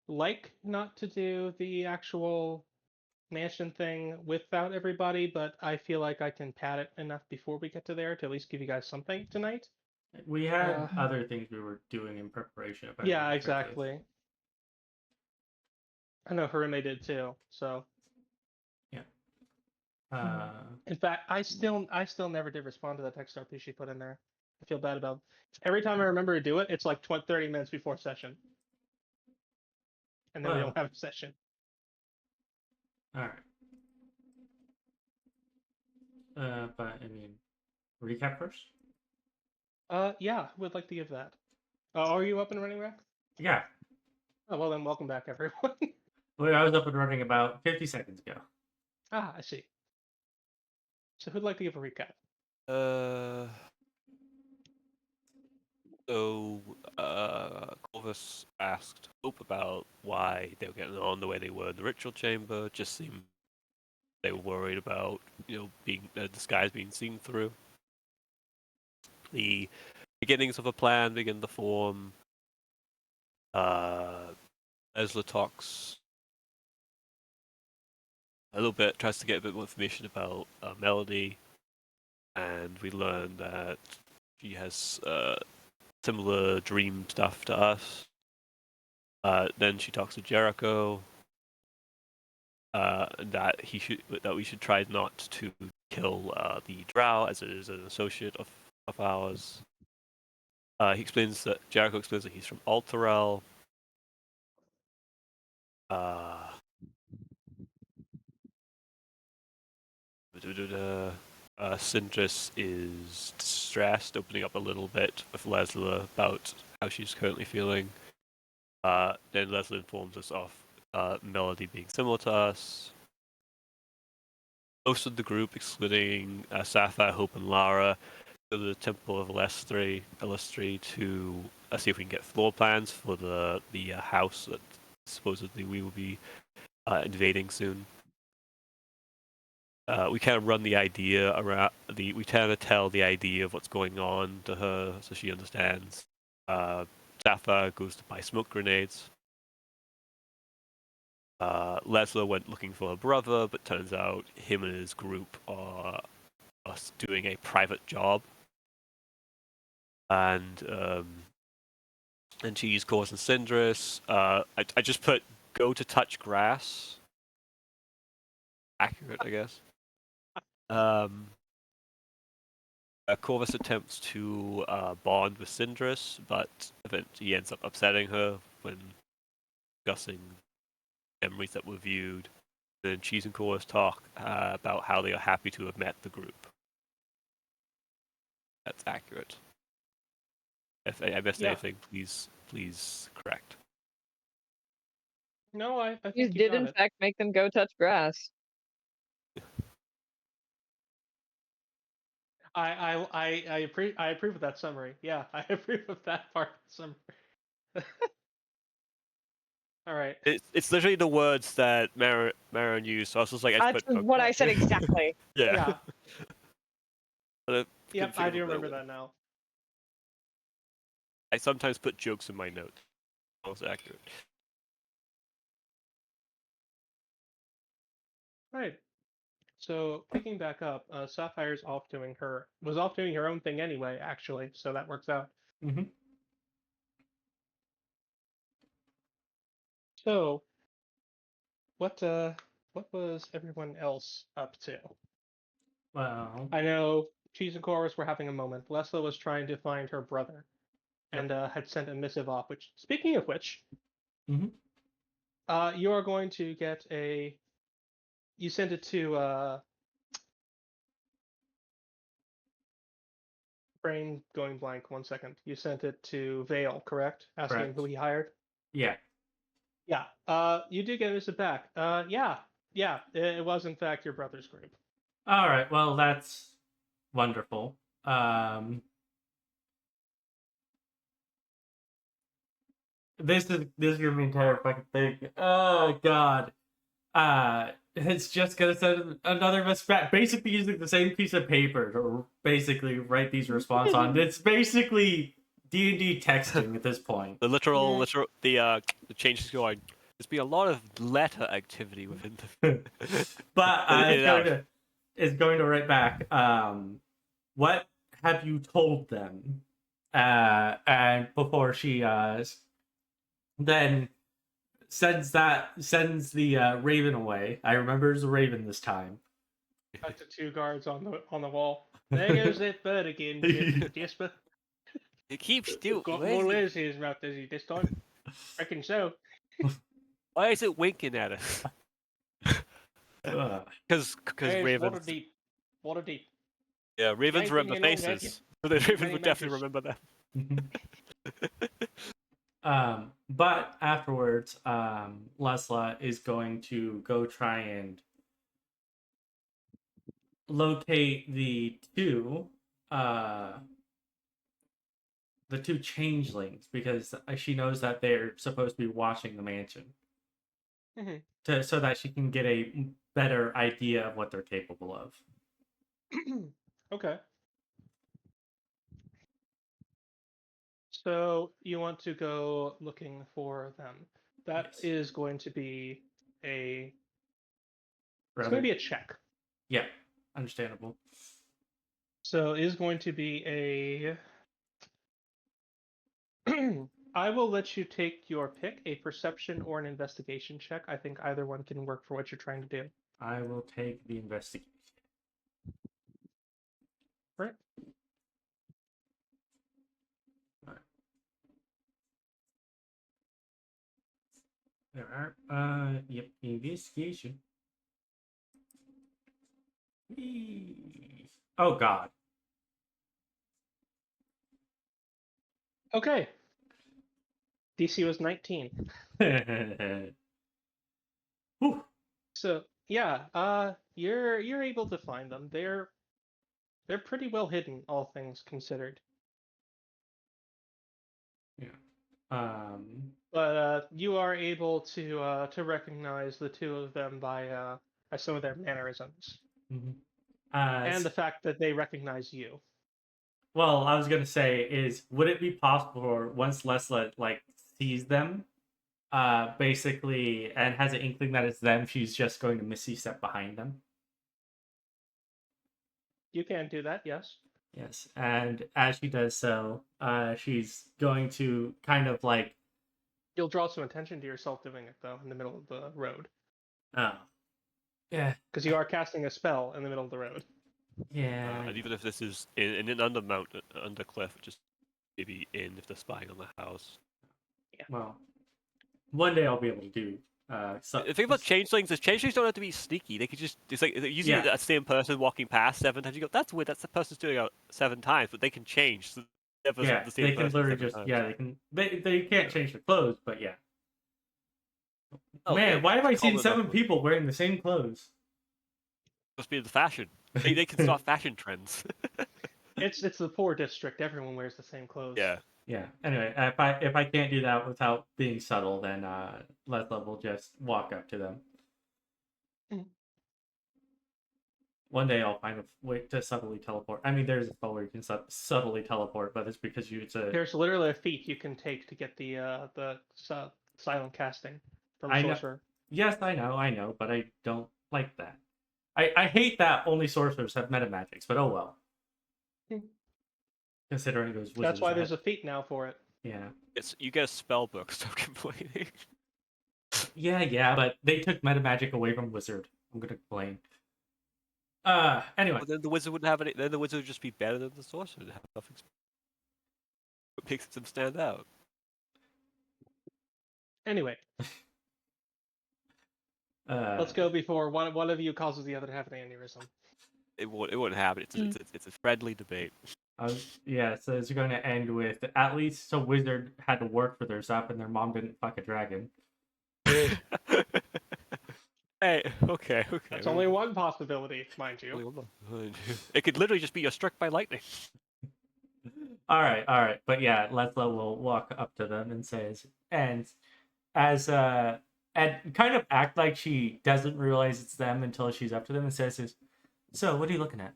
like not to do the actual mansion thing without everybody, but I feel like I can pad it enough before we get to there to at least give you guys something tonight. We had other things we were doing in preparation, if I Yeah, remember correctly. exactly. I know Harime did too. So Yeah. Uh, in fact, I still never did respond to that text RP she put in there. I feel bad about it. Every time I remember to do it, it's like 30 minutes before session, and then we well, don't have a session. all right. But I mean, recap first. Yeah, would like to give that. Are you up and running, Rex? Yeah. Oh, well then, welcome back, everyone. Well, I was up and running about 50 seconds ago. I see. So who'd like to give a recap? Uh, Corvus asked Hope about why they were getting on the way they were in the ritual chamber. Just seemed they were worried about, being the skies being seen through. The beginnings of a plan begin to form. Lessla talks a little bit, tries to get a bit more information about Melody, and we learn that she has similar dream stuff to us. Then she talks to Jericho, that we should try not to kill the Drow, as it is an associate of ours. Jericho explains that he's from Alterel. Sindris is distressed, opening up a little bit with Lessla about how she's currently feeling. Then Lessla informs us of Melody being similar to us. Most of the group, excluding Sapphire, Hope, and Lara, go to the Temple of Illustri to see if we can get floor plans for the house that supposedly we will be invading soon. We kind of run the idea around we kind of tell the idea of what's going on to her so she understands. Sapphire goes to buy smoke grenades. Lessla went looking for her brother, but turns out him and his group are doing a private job. And she's causing Sindris. I just put go to touch grass. Accurate, I guess. Corvus attempts to bond with Sindris, but he ends up upsetting her when discussing memories that were viewed. Then Cheese and Corvus talk about how they are happy to have met the group. That's accurate. If I missed anything, please correct. No, I think You did got in it. fact make them go touch grass. I approve of that summary. Yeah, I approve of that part of the summary. All right. It's literally the words that Maron used, so I was just like, That's what I said exactly. Yeah. Yep, I do remember that now. I sometimes put jokes in my notes. Most accurate. Right. So picking back up, Sapphire's was off doing her own thing anyway, actually. So that works out. Mm-hmm. So, what was everyone else up to? Well, I know Cheese and Chorus were having a moment. Lessla was trying to find her brother, and had sent a missive off. Which, speaking of which, mm-hmm. You are going to get a. You sent it to brain going blank. 1 second. You sent it to Vale, correct? Asking Correct. who he hired. Yeah. Yeah. You do get a missive back. Yeah. It was in fact your brother's group. All right. Well, that's wonderful. This is gonna be entire fucking thing. Oh god. It's just gonna send another message back, basically using the same piece of paper to basically write these response on. It's basically D&D texting at this point. The the change is going. There's been a lot of letter activity within the. But Yeah. it's going to write back. What have you told them? And before she then sends the raven away. I remember it's a raven this time. Back to 2 guards on the wall. There goes that bird again, Jasper. It keeps doing. Got more layers in his mouth, does he, this time? Reckon so. Why is it winking at us? Because Hey, it's ravens. Waterdeep. Waterdeep. Yeah, ravens Anything remember you know, have you? faces. So the ravens Many would definitely mentors. remember them. But afterwards, Lessla is going to go try and locate the two changelings because she knows that they're supposed to be watching the mansion, so that she can get a better idea of what they're capable of. Okay. So you want to go looking for them. That Yes. is going to be a. It's Rather, going to be a check. yeah, understandable. So it is going to be a. I will let you take your pick, a perception or an investigation check. I think either one can work for what you're trying to do. I will take the investigation. Right. There are yep, investigation. Oh God. Okay. DC was 19. Whew. So yeah, you're able to find them. They're pretty well hidden, all things considered. Yeah. But you are able to recognize the two of them by some of their mannerisms and the fact that they recognize you. Well, I was gonna say is would it be possible for once Lessla like sees them, basically and has an inkling that it's them, she's just going to Missy step behind them? You can do that, yes. Yes, and as she does so, she's going to kind of like, You'll draw some attention to yourself doing it though in the middle of the road oh, yeah, because you are casting a spell in the middle of the road. yeah. And even if this is in an under cliff, just maybe in if they're spying on the house. Yeah. Well, one day I'll be able to do. The thing about changelings is changelings don't have to be sneaky. They could just—it's like usually that same person walking past 7 times. You go, that's weird. That's the person's doing it 7 times, but they can change. So never Yeah, the same they can person literally 7 just times. they can't change their clothes, but yeah. Oh, Man, yeah, why have I it's seen common 7 enough. people wearing the same clothes? Must be the fashion. They can start fashion trends. It's the poor district. Everyone wears the same clothes. Yeah. Yeah. Anyway, if I can't do that without being subtle, then Leslie will just walk up to them. Mhm. One day I'll find a way to subtly teleport. I mean, there's a spell where you can subtly teleport, but it's because There's literally a feat you can take to get the silent casting from I know. sorcerer. Yes, I know, but I don't like that. I hate that only sorcerers have meta magics, but oh well. Considering those wizards. That's why there's a feat now for it. Yeah. You get a spell book. Stop complaining. Yeah, but they took meta magic away from wizard. I'm gonna complain. Anyway. Well, then the wizard wouldn't have any. Then the wizard would just be better than the sorcerer. Have nothing. What makes them stand out? Anyway, let's go before one of you causes the other to have an aneurysm. It wouldn't happen. It's a friendly debate. Yeah, so it's going to end with at least a wizard had to work for their stuff and their mom didn't fuck a dragon. Hey, okay. That's only one possibility, mind you. Oh, It could literally just be you're struck by lightning. All right. But yeah, Lessla will walk up to them and says, and kind of act like she doesn't realize it's them until she's up to them and says, "So, what are you looking at?"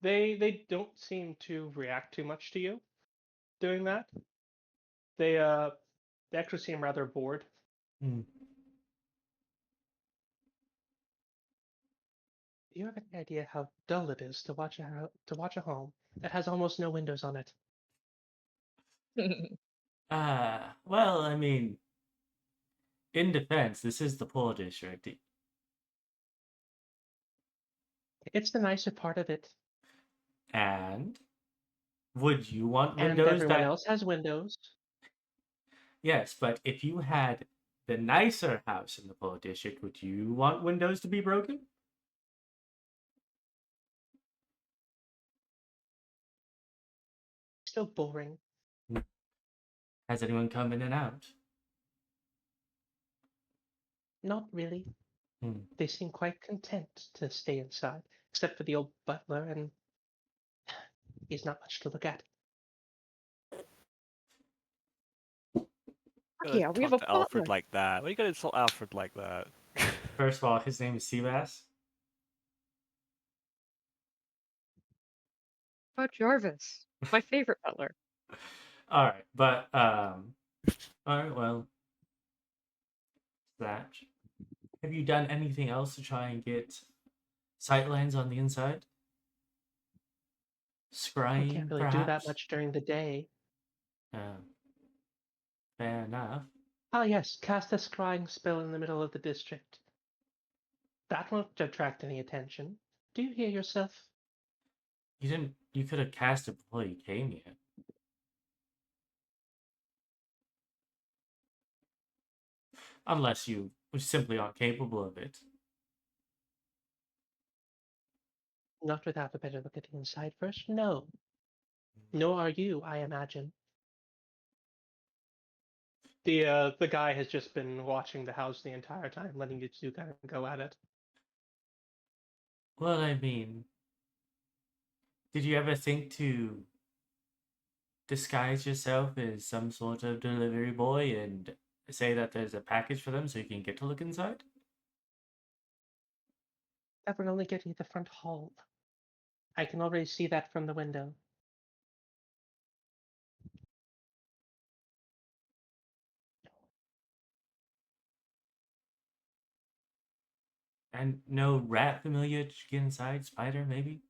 They don't seem to react too much to you doing that. They actually seem rather bored. Hmm. Do you have any idea how dull it is to watch a home that has almost no windows on it? Well, I mean, in defense, this is the poor district. It's the nicer part of it, And would you want and windows everyone that... else has windows. Yes, but if you had the nicer house in the poor district, would you want windows to be broken? Still boring. Has anyone come in and out? Not really. Hmm. They seem quite content to stay inside, except for the old butler, and he's not much to look at. Gotta Yeah, we have talk a to Alfred butler. like that. Why you gotta insult Alfred like that? First of all, his name is Seabass. About Jarvis, my favorite butler. All right, but all right, well, that. Have you done anything else to try and get sightlines on the inside? I can't Scrying, really do that perhaps? much during the day. Uh, Fair enough. Ah, yes, cast a scrying spell in the middle of the district. That won't attract any attention. Do you hear yourself? You didn't. You could have cast it before you came here. Unless you simply aren't capable of it. Not without a better look at the inside first? No. Nor are you, I imagine. The guy has just been watching the house the entire time, letting you two kind of go at it. Well, I mean, did you ever think to disguise yourself as some sort of delivery boy and say that there's a package for them so you can get to look inside? That would only get you the front hall. I can already see that from the window. And no rat familiar to get inside? Spider, maybe?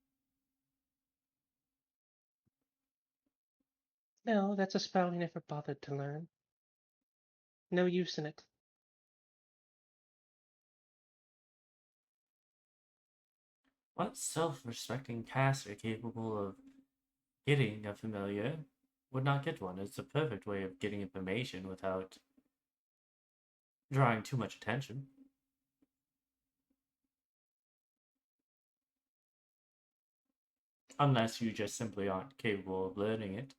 No, that's a spell we never bothered to learn. No use in it. What self-respecting caster capable of getting a familiar would not get one? It's the perfect way of getting information without drawing too much attention. Unless you just simply aren't capable of learning it.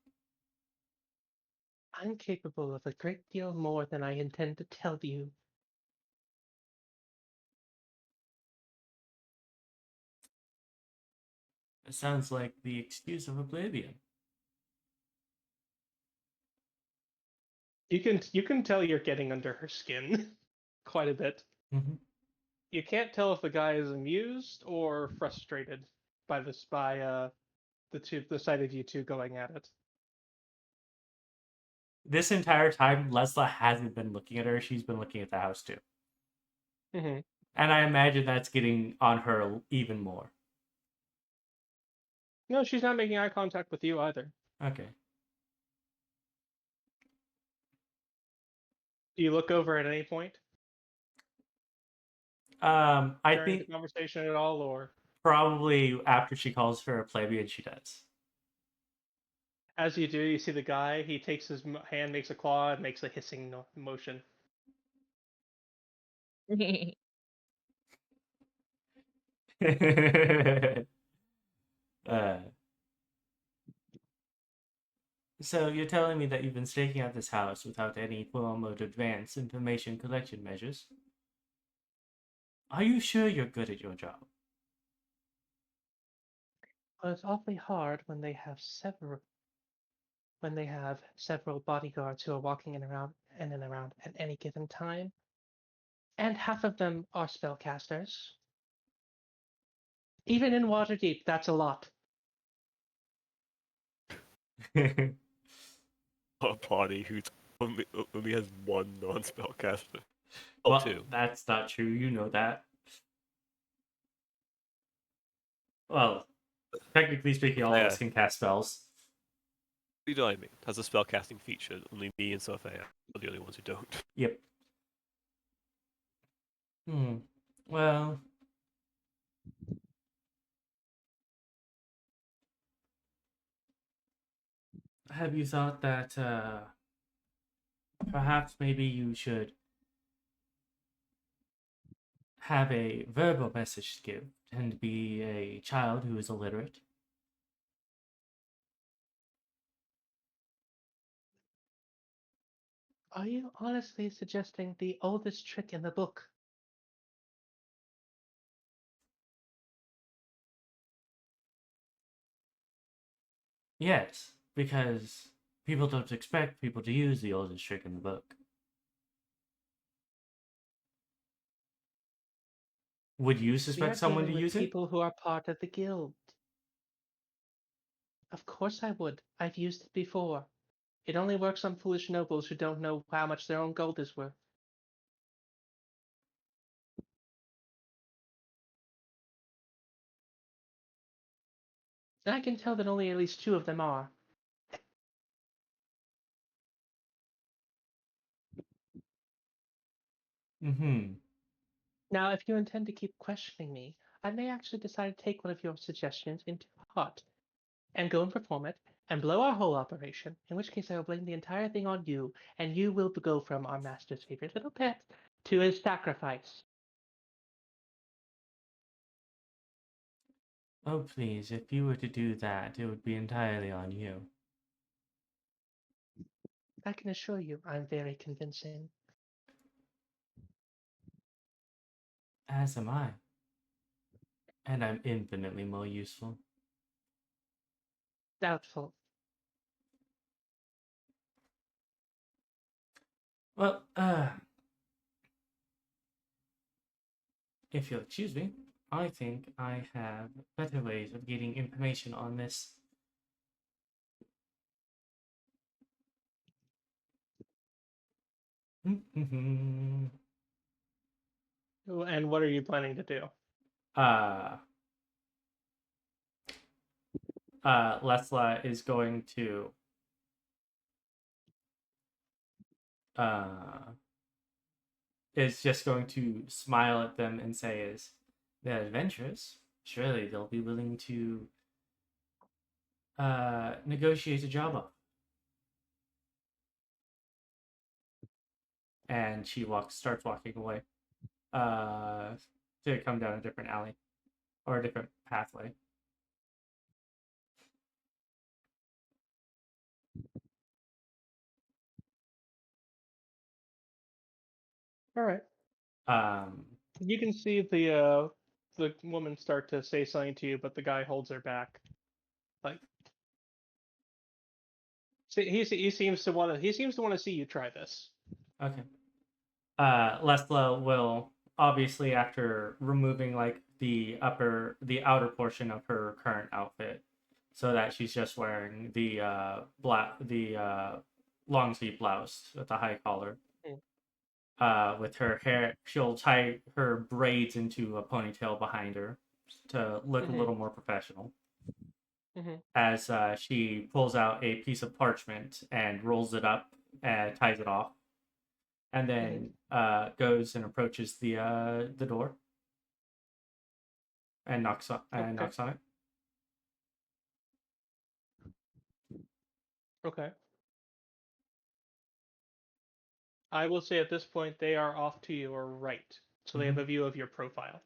I'm capable of a great deal more than I intend to tell you. It sounds like the excuse of oblivion. You can tell you're getting under her skin quite a bit. Mm-hmm. You can't tell if the guy is amused or frustrated by the sight of you two going at it. This entire time, Lessla hasn't been looking at her. She's been looking at the house too. Mm-hmm. And I imagine that's getting on her even more. No, she's not making eye contact with you either. Okay. Do you look over at any point I during the think conversation at all, or probably after she calls her a plebeian, she does. as you do, you see the guy? He takes his hand, makes a claw, and makes a hissing motion. uh, so you're telling me that you've been staking out this house without any form of advanced information collection measures? Are you sure you're good at your job? Well, it's awfully hard when they have several bodyguards who are walking in and around at any given time, and half of them are spellcasters. Even in Waterdeep, that's a lot. a party who only has one non-spellcaster. Oh, Well, two. that's not true. You know that. Well, technically speaking, all of Yeah. us can cast spells. You know what I mean? Has a spellcasting feature. Only me and Sophia are the only ones who don't. Yep. Well, have you thought that perhaps maybe you should have a verbal message to give and be a child who is illiterate? Are you honestly suggesting the oldest trick in the book? Yes, because people don't expect people to use the oldest trick in the book. Would you We are suspect someone to dealing with use it? people who are part of the guild. Of course I would. I've used it before. It only works on foolish nobles who don't know how much their own gold is worth. And I can tell that only at least 2 of them are. Mm-hmm. Now, if you intend to keep questioning me, I may actually decide to take one of your suggestions into heart and go and perform it and blow our whole operation, in which case I will blame the entire thing on you, and you will go from our master's favorite little pet to his sacrifice. Oh, please, if you were to do that, it would be entirely on you. I can assure you I'm very convincing. As am I. And I'm infinitely more useful. Doubtful. Well, if you'll excuse me, I think I have better ways of getting information on this. And what are you planning to do? Lessla is going to is just going to smile at them and say, "Is they're adventurous? Surely they'll be willing to negotiate a job up." And she starts walking away, to come down a different alley or a different pathway. All right. You can see the woman start to say something to you, but the guy holds her back. Like, he seems to want to see you try this. Okay. Lessla will obviously, after removing like the outer portion of her current outfit, so that she's just wearing the long sleeve blouse with the high collar. With her hair, she'll tie her braids into a ponytail behind her to look a little more professional. As she pulls out a piece of parchment and rolls it up and ties it off, and then goes and approaches the door and knocks on it. Okay. I will say at this point they are off to your right, so they have a view of your profile.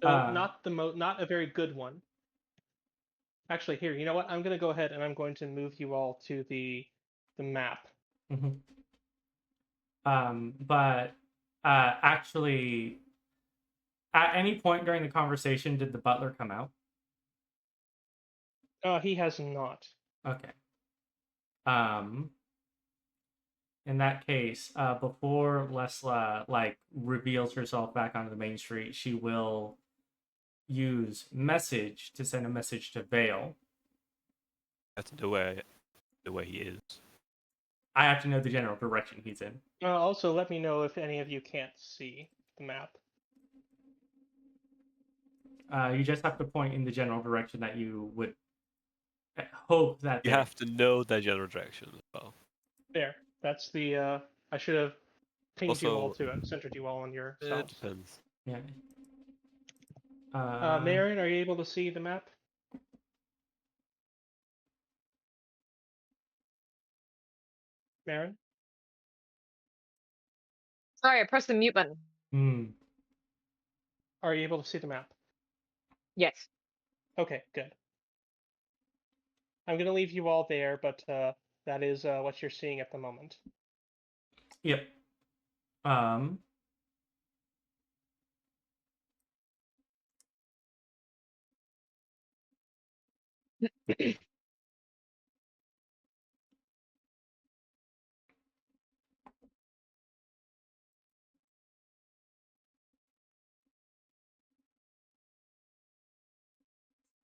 Not a very good one. Actually, here, you know what? I'm gonna go ahead and I'm going to move you all to the map. But actually, at any point during the conversation, did the butler come out? He has not. Okay. In that case, before Lessla reveals herself back onto the main street, she will use message to send a message to Vale have to know where he is. I have to know the general direction he's in. Also, let me know if any of you can't see the map. You just have to point in the general direction that you would hope that You have to know their general direction as well. There. That's the. I should have pinged you all Also, to it, centered you all on your It selves. depends. Yeah. Marion, are you able to see the map? Marion? Sorry, I pressed the mute button. Are you able to see the map? Yes. Okay, good. I'm going to leave you all there, but that is what you're seeing at the moment. Yep.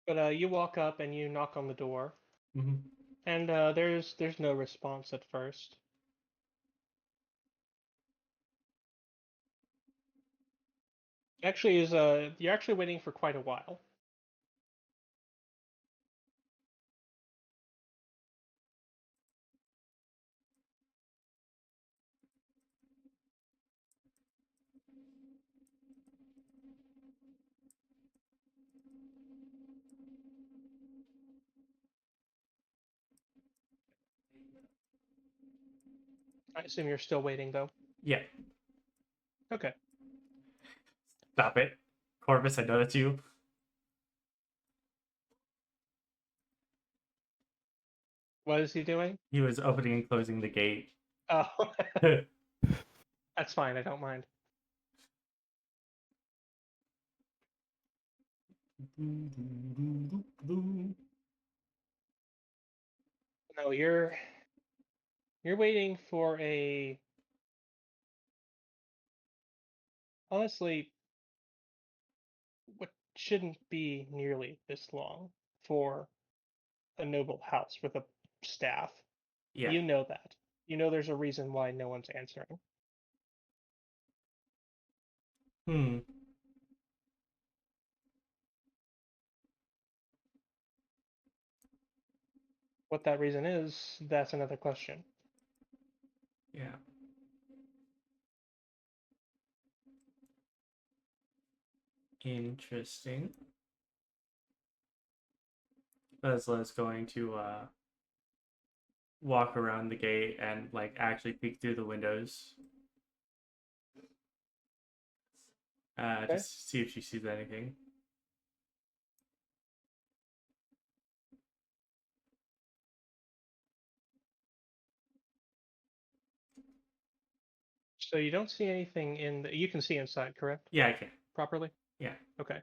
But you walk up and you knock on the door, Mm-hmm. and there's no response at first. Actually, you're actually waiting for quite a while. I assume you're still waiting, though. Yeah. Okay. Stop it. Corvus, I know that's you. What is he doing? He was opening and closing the gate. Oh, that's fine. I don't mind. No, you're waiting for a honestly what shouldn't be nearly this long for a noble house with a staff. Yeah. You know that. You know there's a reason why no one's answering. Hmm. What that reason is, that's another question. Yeah. Interesting. Lesla's going to walk around the gate and like actually peek through the windows. Okay. To see if she sees anything. So you don't see anything in the, you can see inside, correct? Yeah, I can. Properly? Yeah. Okay.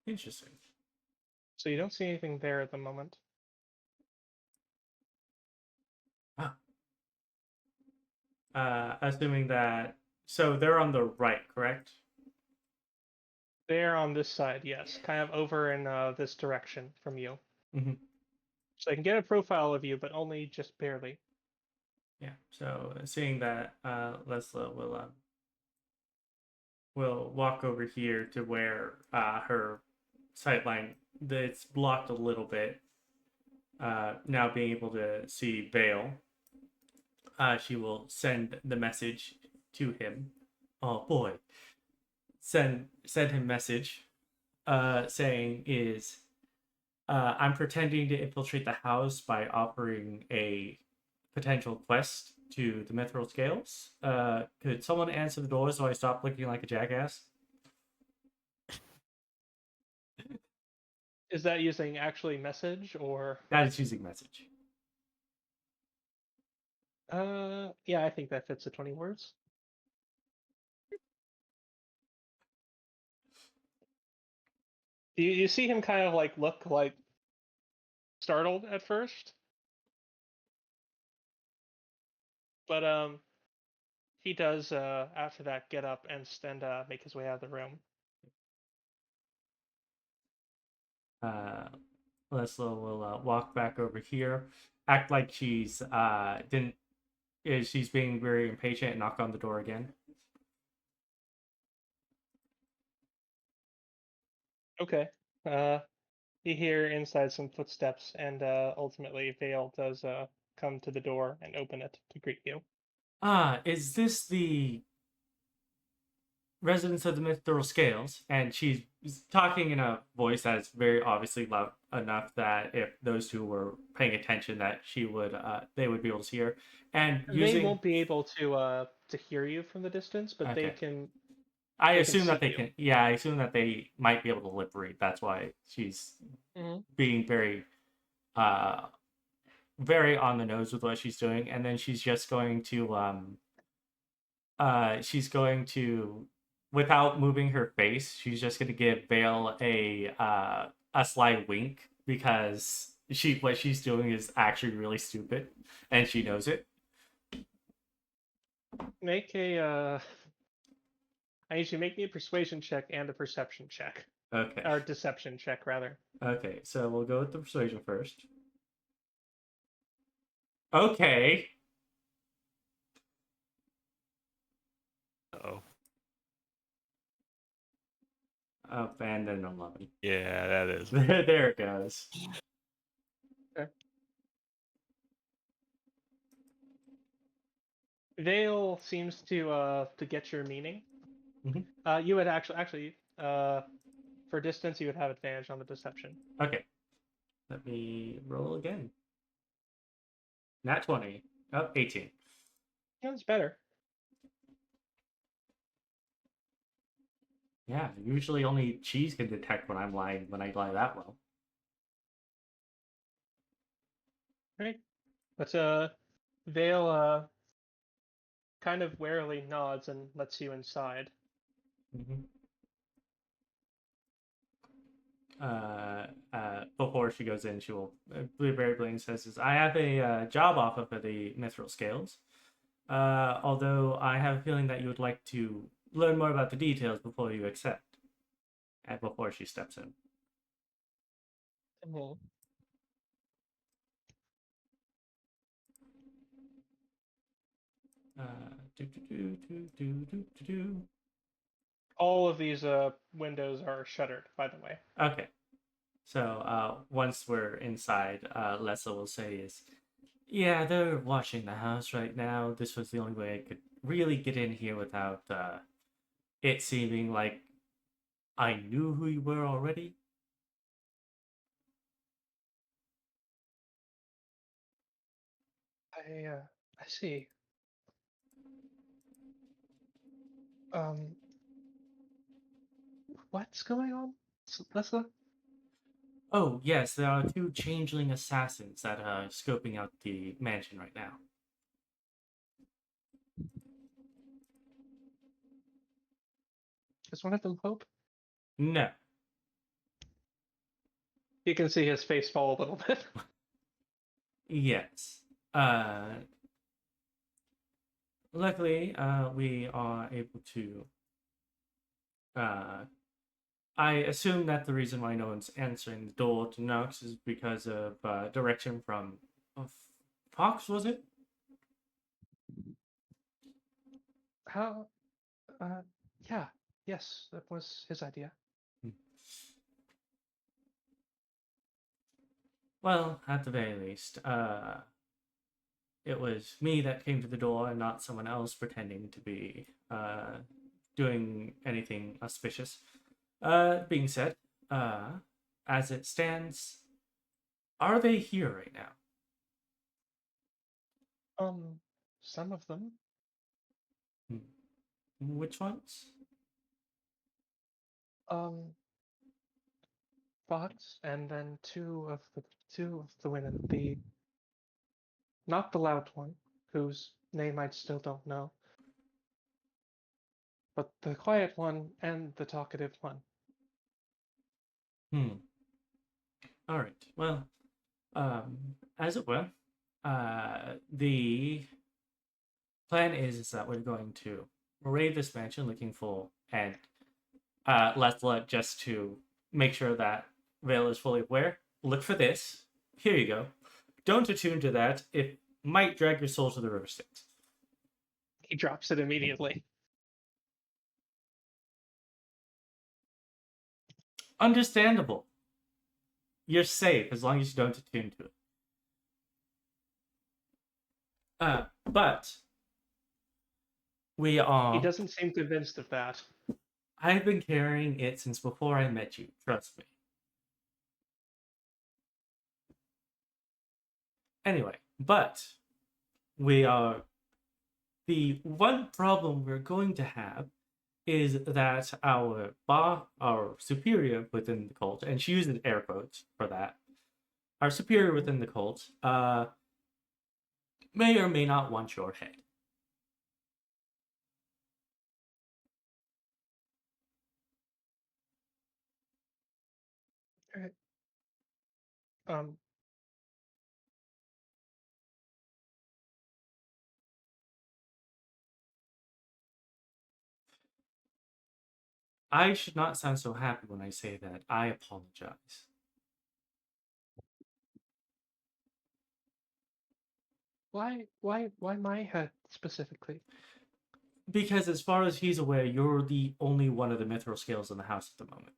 Interesting. So you don't see anything there at the moment. Assuming that so they're on the right, correct? They're on this side, yes. Kind of over in this direction from you. Mm-hmm. So I can get a profile of you, but only just barely. Yeah. So seeing that, Lessla will walk over here to where her sightline it's blocked a little bit. Now being able to see Vale, she will send the message to him. Oh boy, send him message, saying is, I'm pretending to infiltrate the house by offering a potential quest to the Mithril Scales. Could someone answer the door so I stop looking like a jackass? Is that using actually message or? That is using message. Yeah, I think that fits the 20 words. You see him kind of like look like startled at first, but He does, after that, get up and make his way out of the room. Lessla will walk back over here, act like she's she's being very impatient, and knock on the door again. Okay. You hear inside some footsteps, and ultimately Vale does come to the door and open it to greet you. Is this the residence of the Mithril Scales? And she's talking in a voice that is very obviously loud enough that if those two were paying attention, that they would be able to hear. And They won't be able to hear you from the distance, but they Okay. can. I they can assume that see they you. can. Yeah, I assume that they might be able to lip read. That's why she's being very, very on the nose with what she's doing, and then she's just going to, without moving her face, she's just going to give Vale a sly wink because what she's doing is actually really stupid, and she knows it. Make a. I need you to make me a persuasion check and a perception check, Okay. or deception check rather. Okay, so we'll go with the persuasion first. Okay. Uh-oh. Up and then 11. Yeah, that is. There it goes. Okay. Vale seems to get your meaning. Mhm. You would actually for distance you would have advantage on the deception. Okay. Let me roll again. Nat 20. Oh, 18. That's better. Yeah, usually only cheese can detect when I'm lying when I lie that well. Right. But Vale kind of warily nods and lets you inside. Mm-hmm. Before she goes in, she will Blueberry Bling says, "I have a job offer for the Mithril Scales. Although I have a feeling that you would like to learn more about the details before you accept." And before she steps in. Mm-hmm. Do, do, do, do, do, do, do, do. All of these windows are shuttered, by the way. Okay. So once we're inside, Lessa will say is, "Yeah, they're watching the house right now. This was the only way I could really get in here without it seeming like I knew who you were already." I see. Um, what's going on, Lessla? Oh, yes, there are two changeling assassins that are scoping out the mansion right now. Is one of them Hope? No. You can see his face fall a little bit. Yes. Luckily, we are able to. I assume that the reason why no one's answering the door to Nox is because of direction from Fox, was it? How? Uh, yeah, yes, that was his idea. Well, at the very least, it was me that came to the door and not someone else pretending to be doing anything auspicious. Being said, as it stands, are they here right now? Some of them. Which ones? Um, Fox, and then two of the women. The not the loud one, whose name I still don't know, but the quiet one and the talkative one. All right. Well, as it were, the plan is that we're going to raid this mansion looking for and Lessla, just to make sure that Vale is fully aware. Look for this. Here you go. Don't attune to that. It might drag your soul to the river Styx. He drops it immediately. Understandable. You're safe as long as you don't attune to it. But we are. He doesn't seem convinced of that. I've been carrying it since before I met you. Trust me. Anyway, but we are. The one problem we're going to have is that our superior within the cult, and she uses air quotes for that, our superior within the cult, may or may not want your head. Alright. Um, I should not sound so happy when I say that. I apologize. why my head specifically? Because as far as he's aware, you're the only one of the mithril scales in the house at the moment.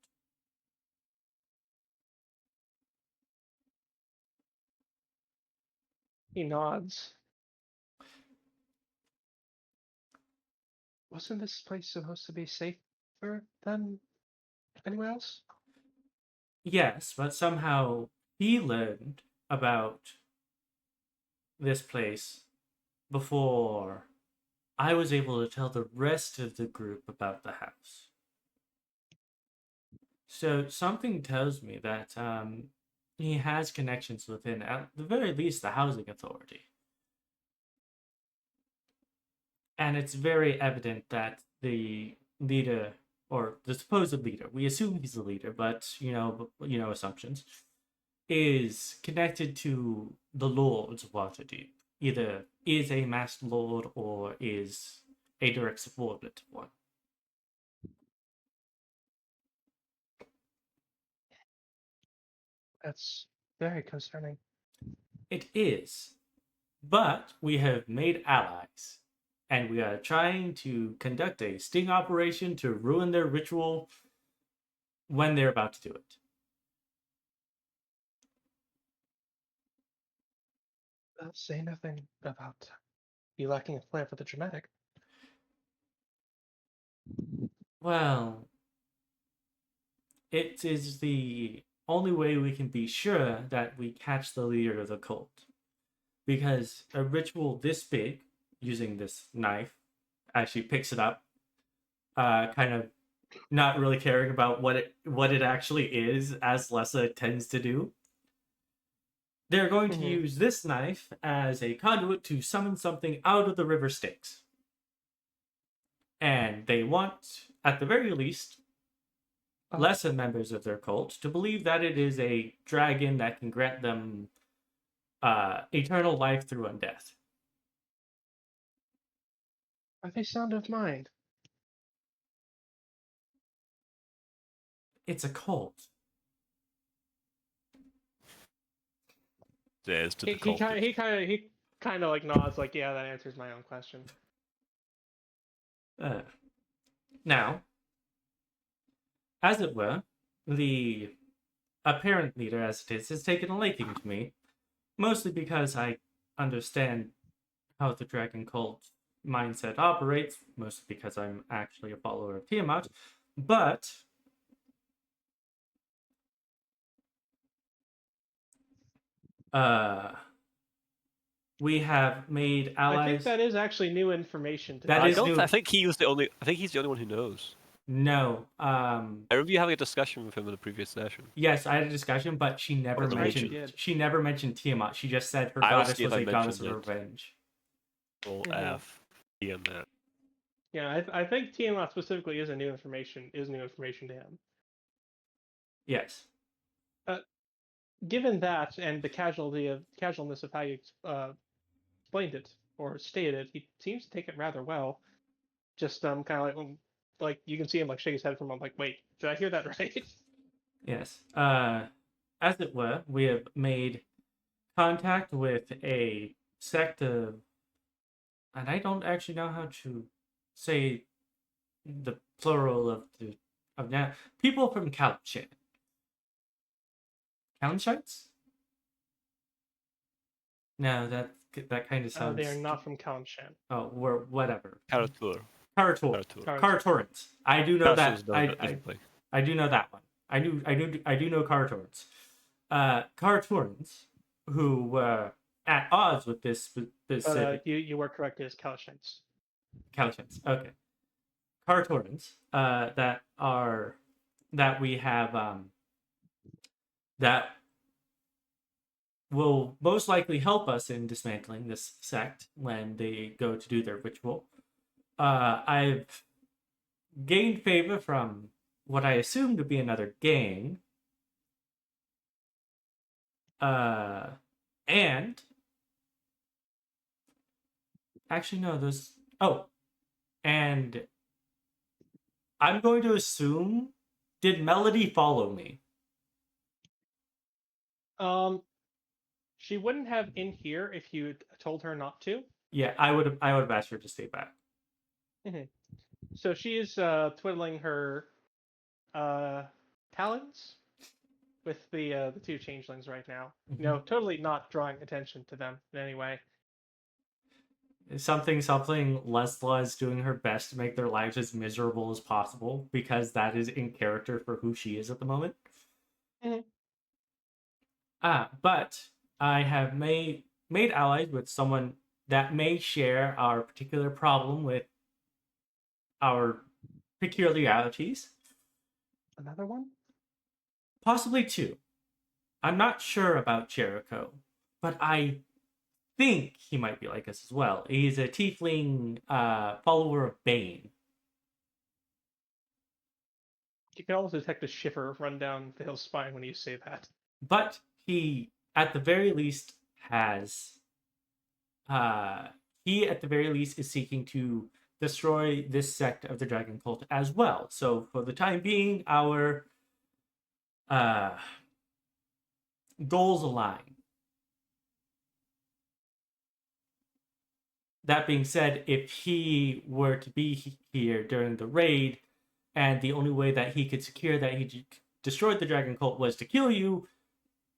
He nods. Wasn't this place supposed to be safer than anywhere else? Yes, but somehow he learned about this place before I was able to tell the rest of the group about the house. So something tells me that he has connections within, at the very least, the housing authority. And it's very evident that the leader, or the supposed leader, we assume he's the leader, but assumptions, is connected to the lords of Waterdeep. Either is a masked lord or is a direct subordinate one. That's very concerning. It is. But we have made allies. And we are trying to conduct a sting operation to ruin their ritual when they're about to do it. Say nothing about you lacking a flair for the dramatic. Well, it is the only way we can be sure that we catch the leader of the cult. Because a ritual this big, using this knife, as she picks it up, kind of not really caring about what it actually is, as Lessa tends to do. They're going to use this knife as a conduit to summon something out of the river Styx. And they want, at the very least, lesser members of their cult to believe that it is a dragon that can grant them eternal life through undeath. Are they sound of mind? It's a cult. Dares to the He cult. kind of like nods, like, yeah, that answers my own question. Now, as it were, the apparent leader, as it is, has taken a liking to me, mostly because I understand how the dragon cult mindset operates, mostly because I'm actually a follower of Tiamat, but we have made allies. I think that is actually new information to That me. is new. I think he's the only one who knows. No. I remember you having a discussion with him in the previous session. Yes, I had a discussion, but she never mentioned. She never mentioned Tiamat. She just said her goddess was a goddess of revenge. Well, that. Yeah, I think Tiamat specifically is new information to him. Yes. Given that and the casualness of how you explained it, or stated, he seems to take it rather well. Just kind of like you can see him like shake his head from like, wait, did I hear that right? Yes. As it were, we have made contact with a sect of, and I don't actually know how to say the plural of now people from Kalchin. Kalchites? No, that kind of sounds. They are not from Kalimshan. Oh, or whatever. Karatur. Karator. Karatur. Karatorans. I do know that. Karatur's known differently. I do know that one. I do know Karatorans. Karatorans who were at odds with this specific You were correct. It is Kalishnites. Kalchites. Okay. Karatorans that we have that will most likely help us in dismantling this sect when they go to do their ritual. I've gained favor from what I assume to be another gang. And actually no, those and I'm going to assume, did Melody follow me? She wouldn't have in here if you told her not to. Yeah, I would have asked her to stay back. So she is twiddling her talons with the two changelings right now. No, totally not drawing attention to them in any way. Something Lessla is doing her best to make their lives as miserable as possible because that is in character for who she is at the moment. But I have made allies with someone that may share our particular problem with our peculiarities. Another one? Possibly two. I'm not sure about Jericho, but I think he might be like us as well. He's a tiefling follower of Bane. You can almost detect a shiver run down Vale's spine when you say that. But he, at the very least, has... he, at the very least, is seeking to destroy this sect of the Dragon Cult as well. So, for the time being, our goals align. That being said, if he were to be here during the raid, and the only way that he could secure that he destroyed the Dragon Cult was to kill you,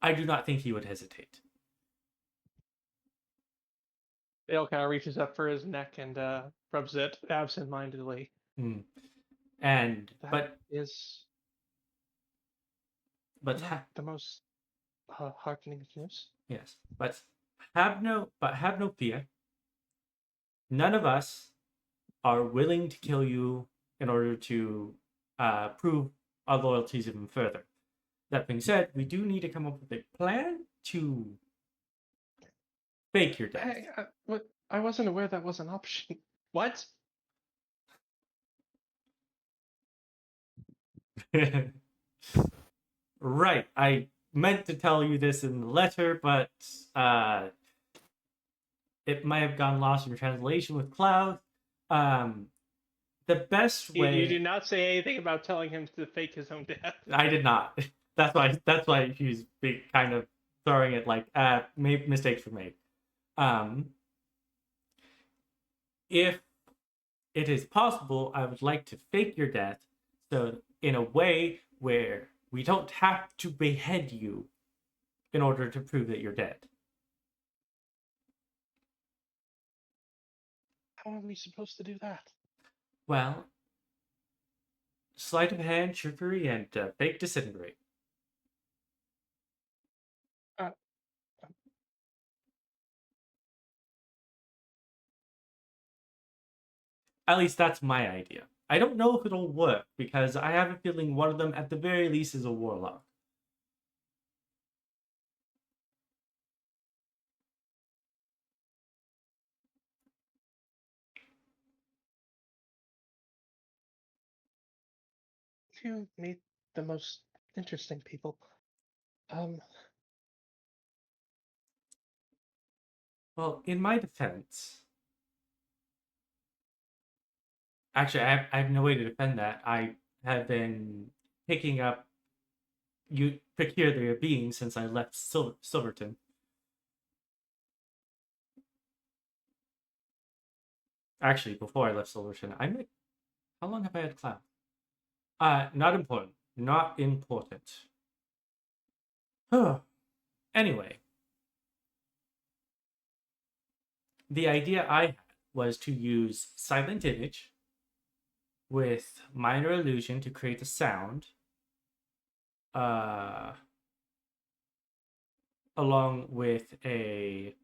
I do not think he would hesitate. Vale kind of reaches up for his neck and rubs it absent-mindedly. And That is the most heartening news. Yes, but have no fear. None of us are willing to kill you in order to prove our loyalties even further. That being said, we do need to come up with a plan to fake your death. Hey, what? I wasn't aware that was an option. What? Right, I meant to tell you this in the letter, but it might have gone lost in translation with Cloud. The best way You did not say anything about telling him to fake his own death. I did not. That's why he's kind of throwing it like mistakes were made. If it is possible, I would like to fake your death, so in a way where we don't have to behead you in order to prove that you're dead. How are we supposed to do that? Well, sleight of hand, trickery, and fake disintegrate. At least that's my idea. I don't know if it'll work, because I have a feeling one of them, at the very least, is a warlock. You meet the most interesting people. Well, in my defense, Actually, I have no way to defend that. I have been picking up peculiar beings since I left Silverton. Actually, before I left Silverton, how long have I had Cloud? Not important. Not important. Anyway, the idea I had was to use Silent Image with Minor Illusion to create a sound, along with a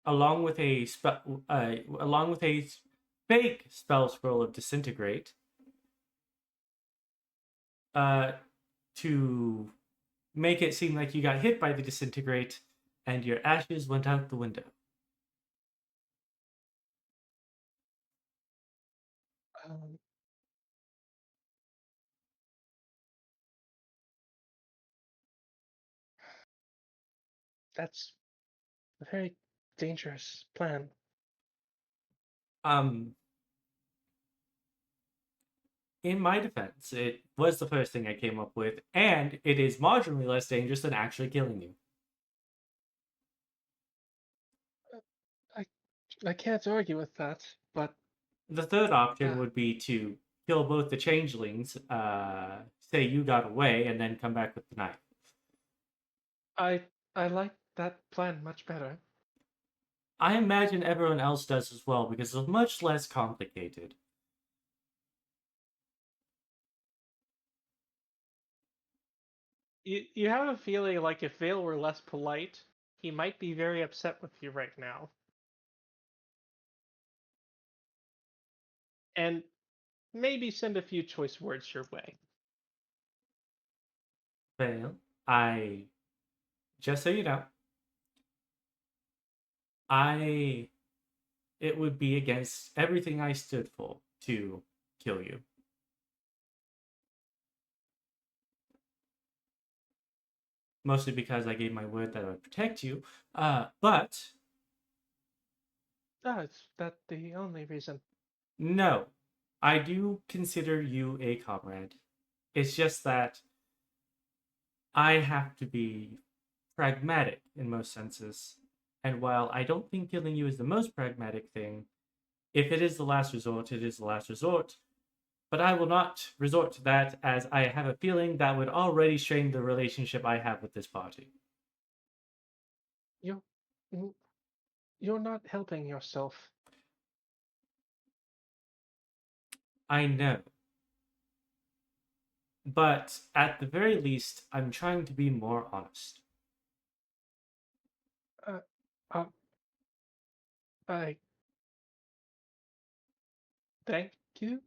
along with a fake spell scroll of Disintegrate, to make it seem like you got hit by the Disintegrate and your ashes went out the window. Um, that's a very dangerous plan. In my defense, it was the first thing I came up with, and it is marginally less dangerous than actually killing you. I can't argue with that, but The third option would be to kill both the changelings, say you got away, and then come back with the knife. I like that plan much better. I imagine everyone else does as well, because it's much less complicated. You have a feeling like if Vale were less polite, he might be very upset with you right now. And maybe send a few choice words your way. Vale, just so you know, it would be against everything I stood for to kill you. Mostly because I gave my word that I would protect you, but... Oh, is that the only reason? No, I do consider you a comrade. It's just that I have to be pragmatic in most senses. And while I don't think killing you is the most pragmatic thing, if it is the last resort, it is the last resort. But I will not resort to that, as I have a feeling that would already strain the relationship I have with this party. You're not helping yourself. I know. But at the very least, I'm trying to be more honest. Uh, I thank you.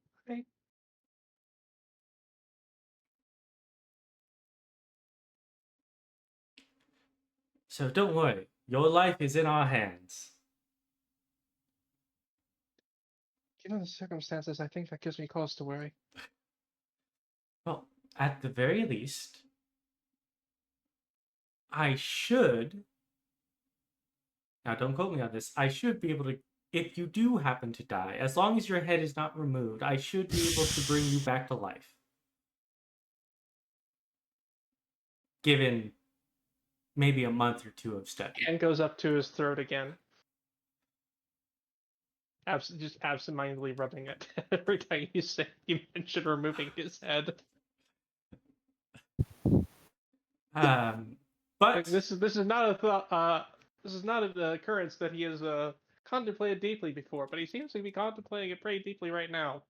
So don't worry, your life is in our hands. Given the circumstances, I think that gives me cause to worry. Well, at the very least, I should, now don't quote me on this, I should be able to, if you do happen to die, as long as your head is not removed, I should be able to bring you back to life. Given maybe a month or two of study. And goes up to his throat again. Just absentmindedly rubbing it every time you mention removing his head. But This is not a thought. This is not an occurrence that he has contemplated deeply before, but he seems to be contemplating it pretty deeply right now.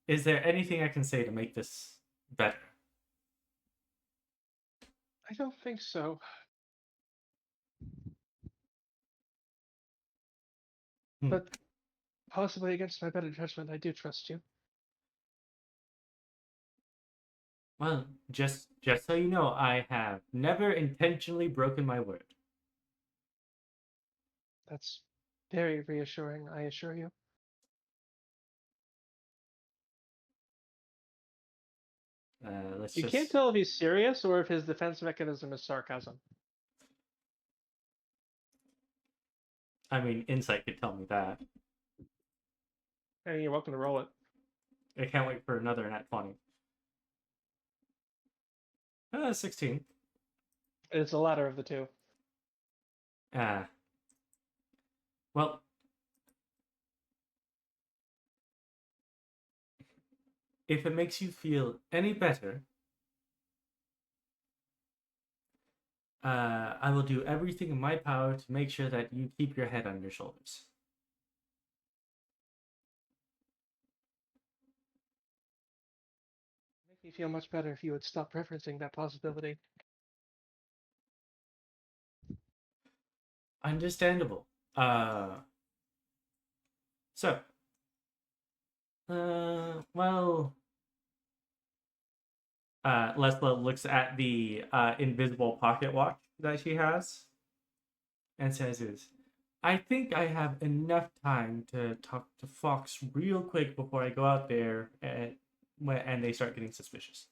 is there anything I can say to make this better? I don't think so. But possibly against my better judgment, I do trust you. Well, just so you know, I have never intentionally broken my word. That's very reassuring, I assure you. Let's You just... can't tell if he's serious or if his defense mechanism is sarcasm. I mean, insight could tell me that. And you're welcome to roll it. I can't wait for another nat 20. 16. It's the latter of the two. Well, if it makes you feel any better, I will do everything in my power to make sure that you keep your head on your shoulders. Make me feel much better if you would stop referencing that possibility. Understandable. So, well, Lessla looks at the invisible pocket watch that she has and says, I think I have enough time to talk to Fox real quick before I go out there and they start getting suspicious.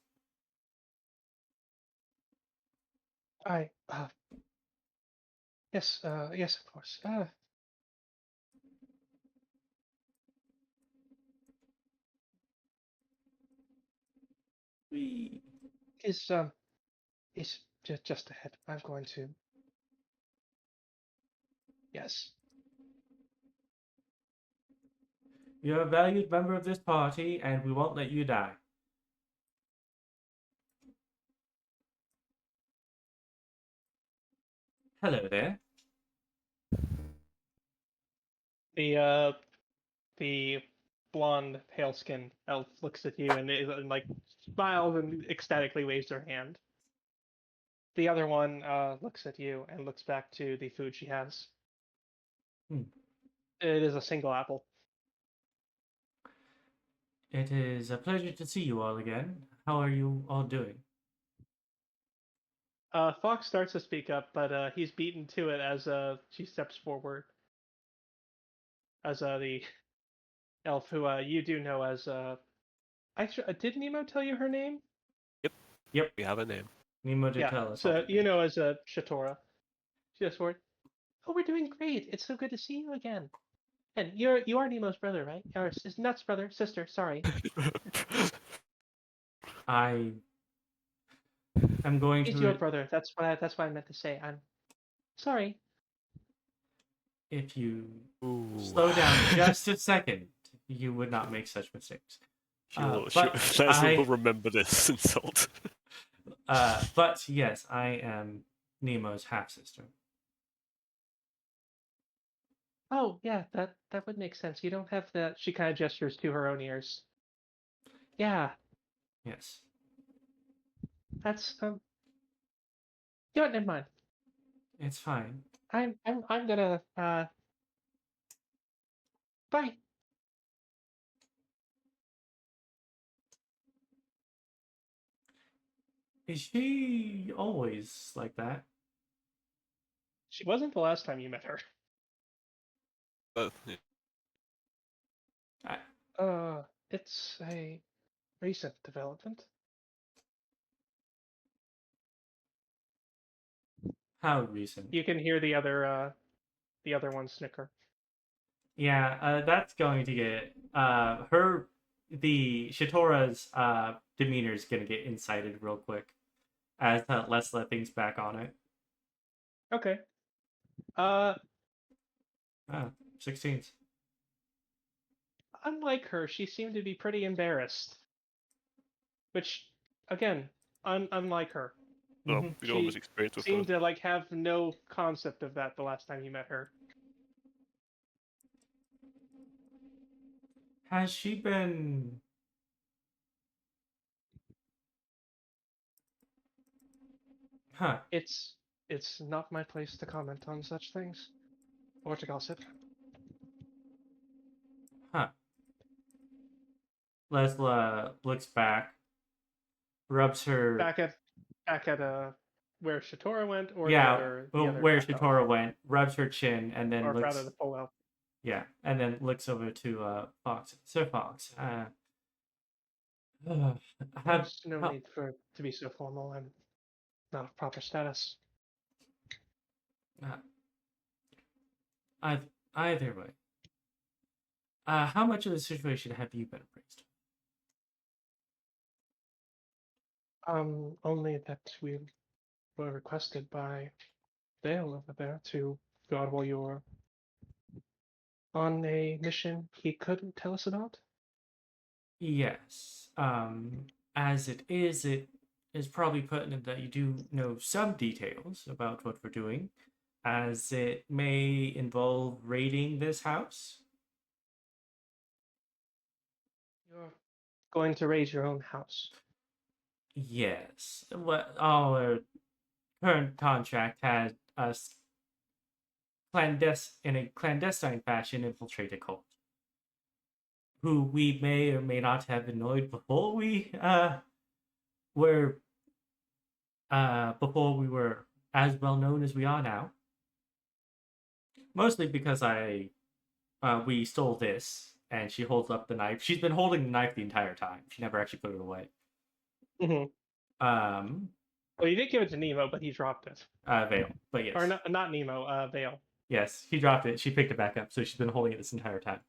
Yes, yes, of course. Whee! Is just ahead. I'm going to. Yes. You're a valued member of this party, and we won't let you die. Hello there. The blonde, pale-skinned elf looks at you and like smiles and ecstatically waves her hand. The other one looks at you and looks back to the food she has. Hmm. It is a single apple. It is a pleasure to see you all again. How are you all doing? Fox starts to speak up, but he's beaten to it as she steps forward. As the elf who you do know as actually did Nemo tell you her name? Yep. We have a name. Nemo did Yeah. tell us. So you know as Shatora. She just forward. Oh, we're doing great. It's so good to see you again. And you are Nemo's brother, right? Or is Nuts brother, sister? Sorry. I am going He's to. your brother. That's what I meant to say. I'm sorry. If you Ooh. slow down just a second, you would not make such mistakes. Leslie will remember this insult. But yes, I am Nemo's half sister. Oh yeah, that would make sense. You don't have that. She kind of gestures to her own ears. Yeah, Yes. that's You know what? Never mind. It's fine. I'm gonna bye. Is she always like that? She wasn't the last time you met her. Yeah. It's a recent development. How recent? You can hear the other one snicker. Yeah, that's going to get the Shitora's demeanor is going to get incited real quick as Lessla thinks back on it. Okay. 16s. Unlike her, she seemed to be pretty embarrassed. Which, again, unlike her. Oh, Mhm. you know much experience with her. Seemed to like have no concept of that the last time you met her. Has she been? Huh. It's not my place to comment on such things. Or to gossip. Huh. Lessla looks back, rubs her. Back at where Shatora went, or Yeah, the other where half elf? Shitora went, rubs her chin, and then Or looks. rather the full elf. Yeah, and then looks over to Fox. Sir Fox, have There's no need to be so formal. I'm not of proper status. Either way. How much of the situation have you been appraised? Only that we were requested by Dale over there to go out while you were on a mission he couldn't tell us about. Yes. As it is probably pertinent that you do know some details about what we're doing, as it may involve raiding this house. You're going to raise your own house. Yes. What our current contract had us in a clandestine fashion infiltrate a cult, who we may or may not have annoyed before we were before we were as well known as we are now. Mostly because we stole this, and she holds up the knife. She's been holding the knife the entire time. She never actually put it away. Mm-hmm. Well, you did give it to Nemo, but he dropped it. Veil, but yes. Or not Nemo, Vale. Yes, he dropped it. She picked it back up, so she's been holding it this entire time.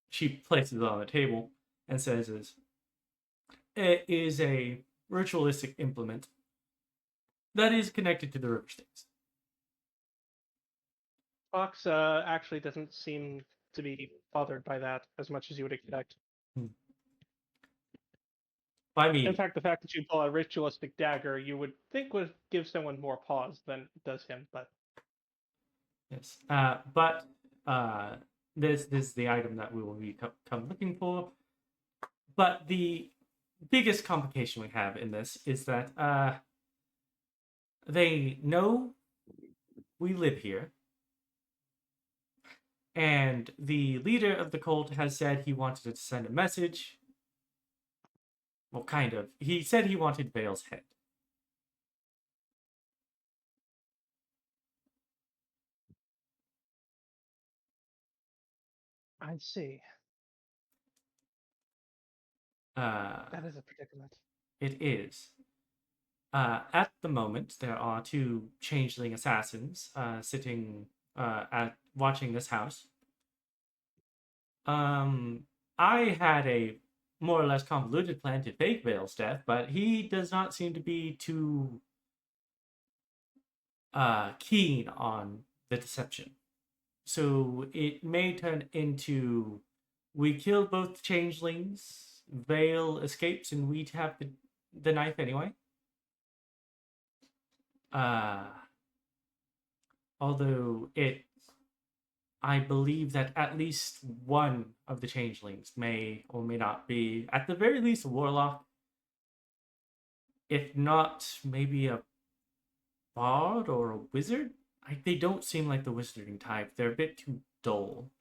She places it on the table and says, "It is a ritualistic implement that is connected to the river Styx." Fox actually doesn't seem to be bothered by that as much as you would expect. By me, In fact, the fact that you pull a ritualistic dagger, you would think would give someone more pause than it does him, but yes. But this is the item that we will be come looking for. But the biggest complication we have in this is that they know we live here, and the leader of the cult has said he wanted to send a message. Well, kind of. He said he wanted Vale's head. I see. That is a predicament. It is. At the moment, there are two changeling assassins sitting at watching this house. I had a more or less convoluted plan to fake Vale's death, but he does not seem to be too keen on the deception. So it may turn into we kill both changelings, Vale escapes, and we have the knife anyway. Although I believe that at least one of the changelings may or may not be, at the very least, a warlock. If not, maybe a bard or a wizard. They don't seem like the wizarding type. They're a bit too dull.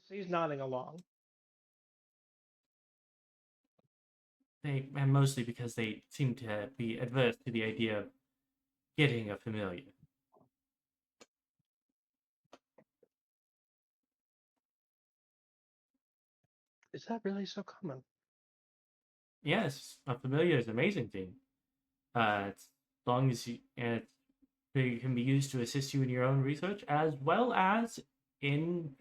He's nodding along. And mostly because they seem to be adverse to the idea of getting a familiar. Is that really so common? Yes, a familiar is an amazing thing. As long as it can be used to assist you in your own research, as well as in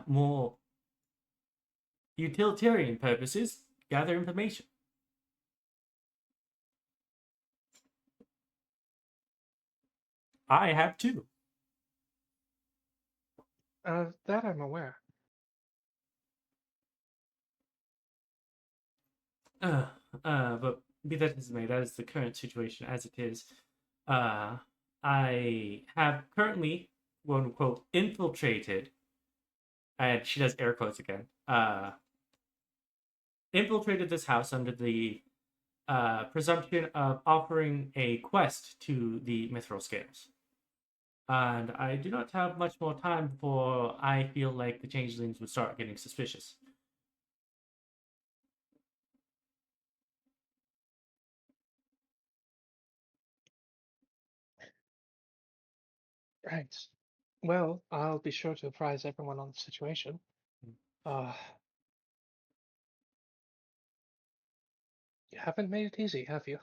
more utilitarian purposes, gather information. I have two. That I'm aware. But be that as it may, that is the current situation as it is. I have currently, quote unquote, infiltrated, and she does air quotes again, infiltrated this house under the presumption of offering a quest to the mithril scales. And I do not have much more time before I feel like the changelings would start getting suspicious. Right. Well, I'll be sure to apprise everyone on the situation. You haven't made it easy, have you?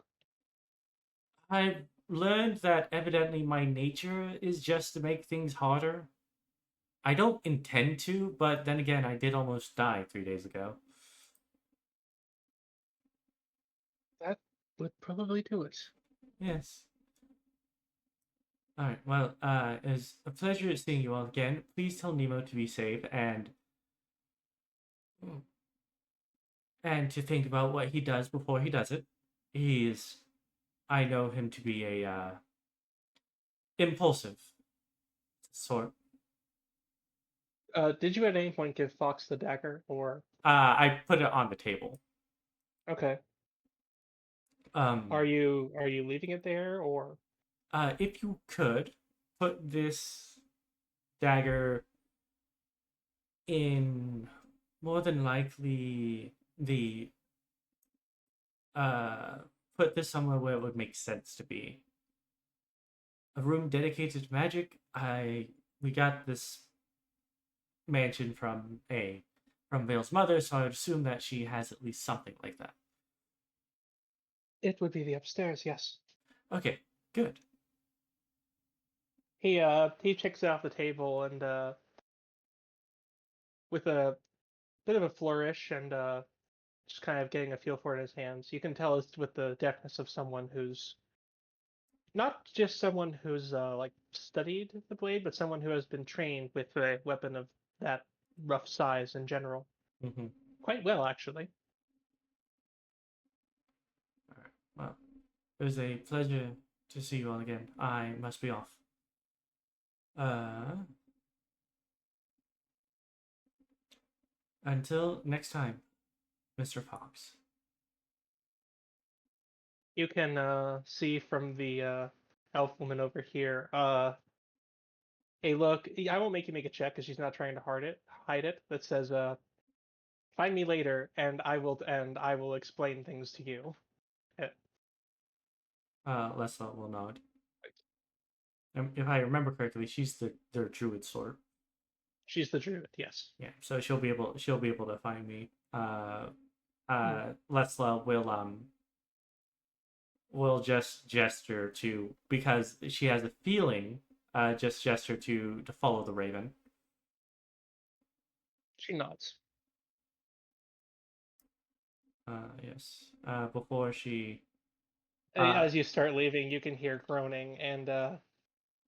I've learned that evidently my nature is just to make things harder. I don't intend to, but then again, I did almost die 3 days ago. That would probably do it. Yes. Alright, well, it's a pleasure seeing you all again. Please tell Nemo to be safe and to think about what he does before he does it. I know him to be a impulsive sort. Did you at any point give Fox the dagger, or I put it on the table. okay? Are you leaving it there, or If you could put this dagger in more than likely the put this somewhere where it would make sense to be. A room dedicated to magic. We got this mansion from Vale's mother, so I would assume that she has at least something like that. it would be the upstairs? Yes. Okay, good. He checks it off the table and with a bit of a flourish and just kind of getting a feel for it in his hands. You can tell it's with the deftness of someone who's not just someone who's like studied the blade, but someone who has been trained with a weapon of that rough size in general. Mm-hmm. Quite well, actually. All right. Well, it was a pleasure to see you all again. I must be off. Until next time, Mr. Fox. You can see from the elf woman over here. Hey, look, I won't make you make a check because she's not trying to hide it. That says, "Find me later, and I will explain things to you." Lessla will nod. If I remember correctly, she's their druid sort. She's the druid, yes. Yeah, so she'll be able to find me. Lessla will just gesture to, because she has a feeling, just gesture to follow the raven. She nods. Yes. Before she. As you start leaving, you can hear groaning and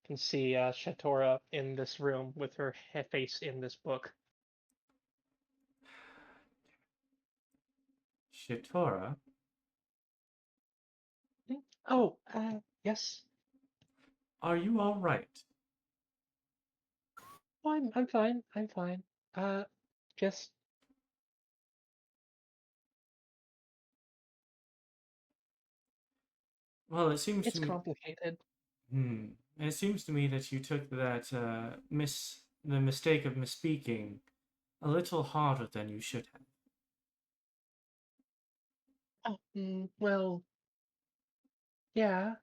can see Shatora in this room with her face in this book. Shatora. Oh, yes. Are you all right? Oh, I'm fine. I'm fine. Just Well, it seems it's to me. complicated. It seems to me that you took that the mistake of misspeaking a little harder than you should have. Oh, well, yeah.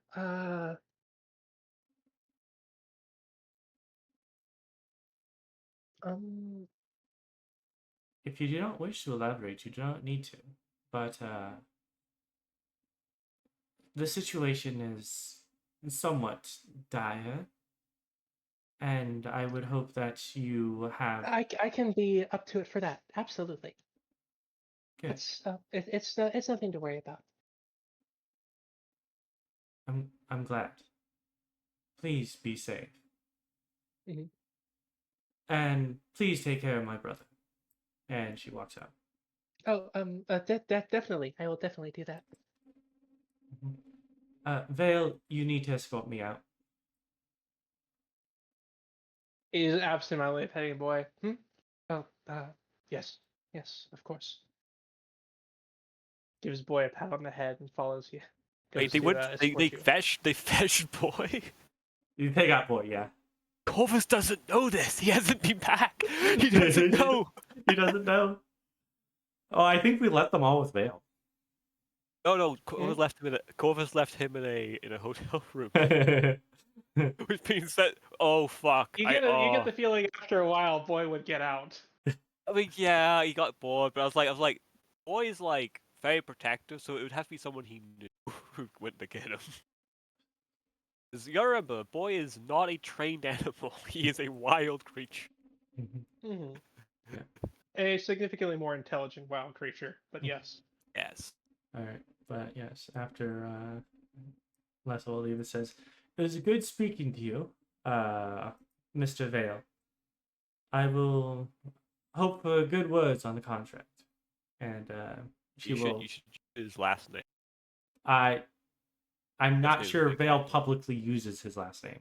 Um, If you do not wish to elaborate, you do not need to. But the situation is somewhat dire, and I would hope that you have. I can be up to it for that. Absolutely. Good. It's nothing to worry about. I'm glad. Please be safe. Mhm. And please take care of my brother. And she walks out. Oh, definitely. I will definitely do that. Vale, you need to escort me out. He's absent-mindedly petting boy. Oh, yes, yes, of course. Gives boy a pat on the head and follows you. Wait, Goes to escort you. they fetched boy. They got boy, yeah. Corvus doesn't know this. He hasn't been back. He doesn't know. He doesn't know. Oh, I think we let them all with Vale. No, Corvus left him in a hotel room, which means that fuck. You get the feeling after a while, boy would get out. I mean, yeah, he got bored, but I was like, boy is like very protective, so it would have to be someone he knew who went to get him. As you remember, boy is not a trained animal. He is a wild creature. Hmm. Yeah. A significantly more intelligent wild creature, but yes. Yes. All right, but yes, after Lessla will leave, it says, "It was good speaking to you, Mr. Vale. I will hope for good words on the contract." And she You will. should use his last name. I'm First not name's sure big Vale deal. publicly uses his last name.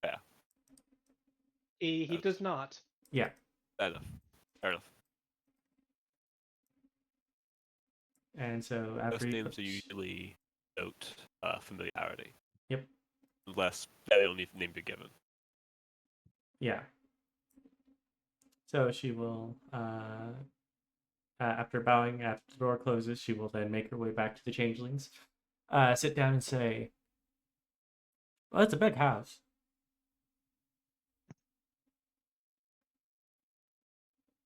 Yeah. He does not. Yeah, Fair enough. Fair enough. and so after First he names puts, are usually note familiarity. Yep. Unless they don't need the name be given. yeah. So she will, after bowing, after the door closes, she will then make her way back to the changelings, sit down and say, "Well, it's a big house."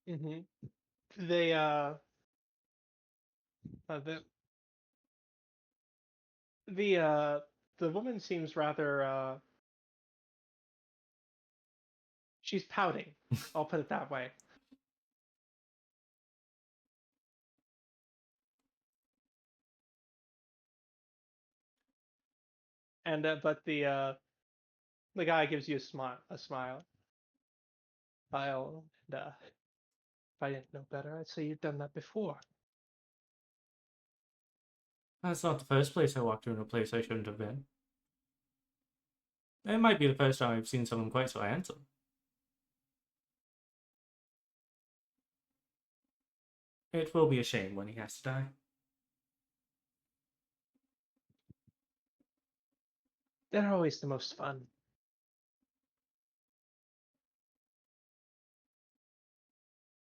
Hmm. They the the uh the woman seems rather she's pouting. I'll put it that way. And but the guy gives you a smile. And if I didn't know better, I'd say you've done that before. That's not the first place I walked into a place I shouldn't have been. It might be the first time I've seen someone quite so handsome. It will be a shame when he has to die. They're always the most fun.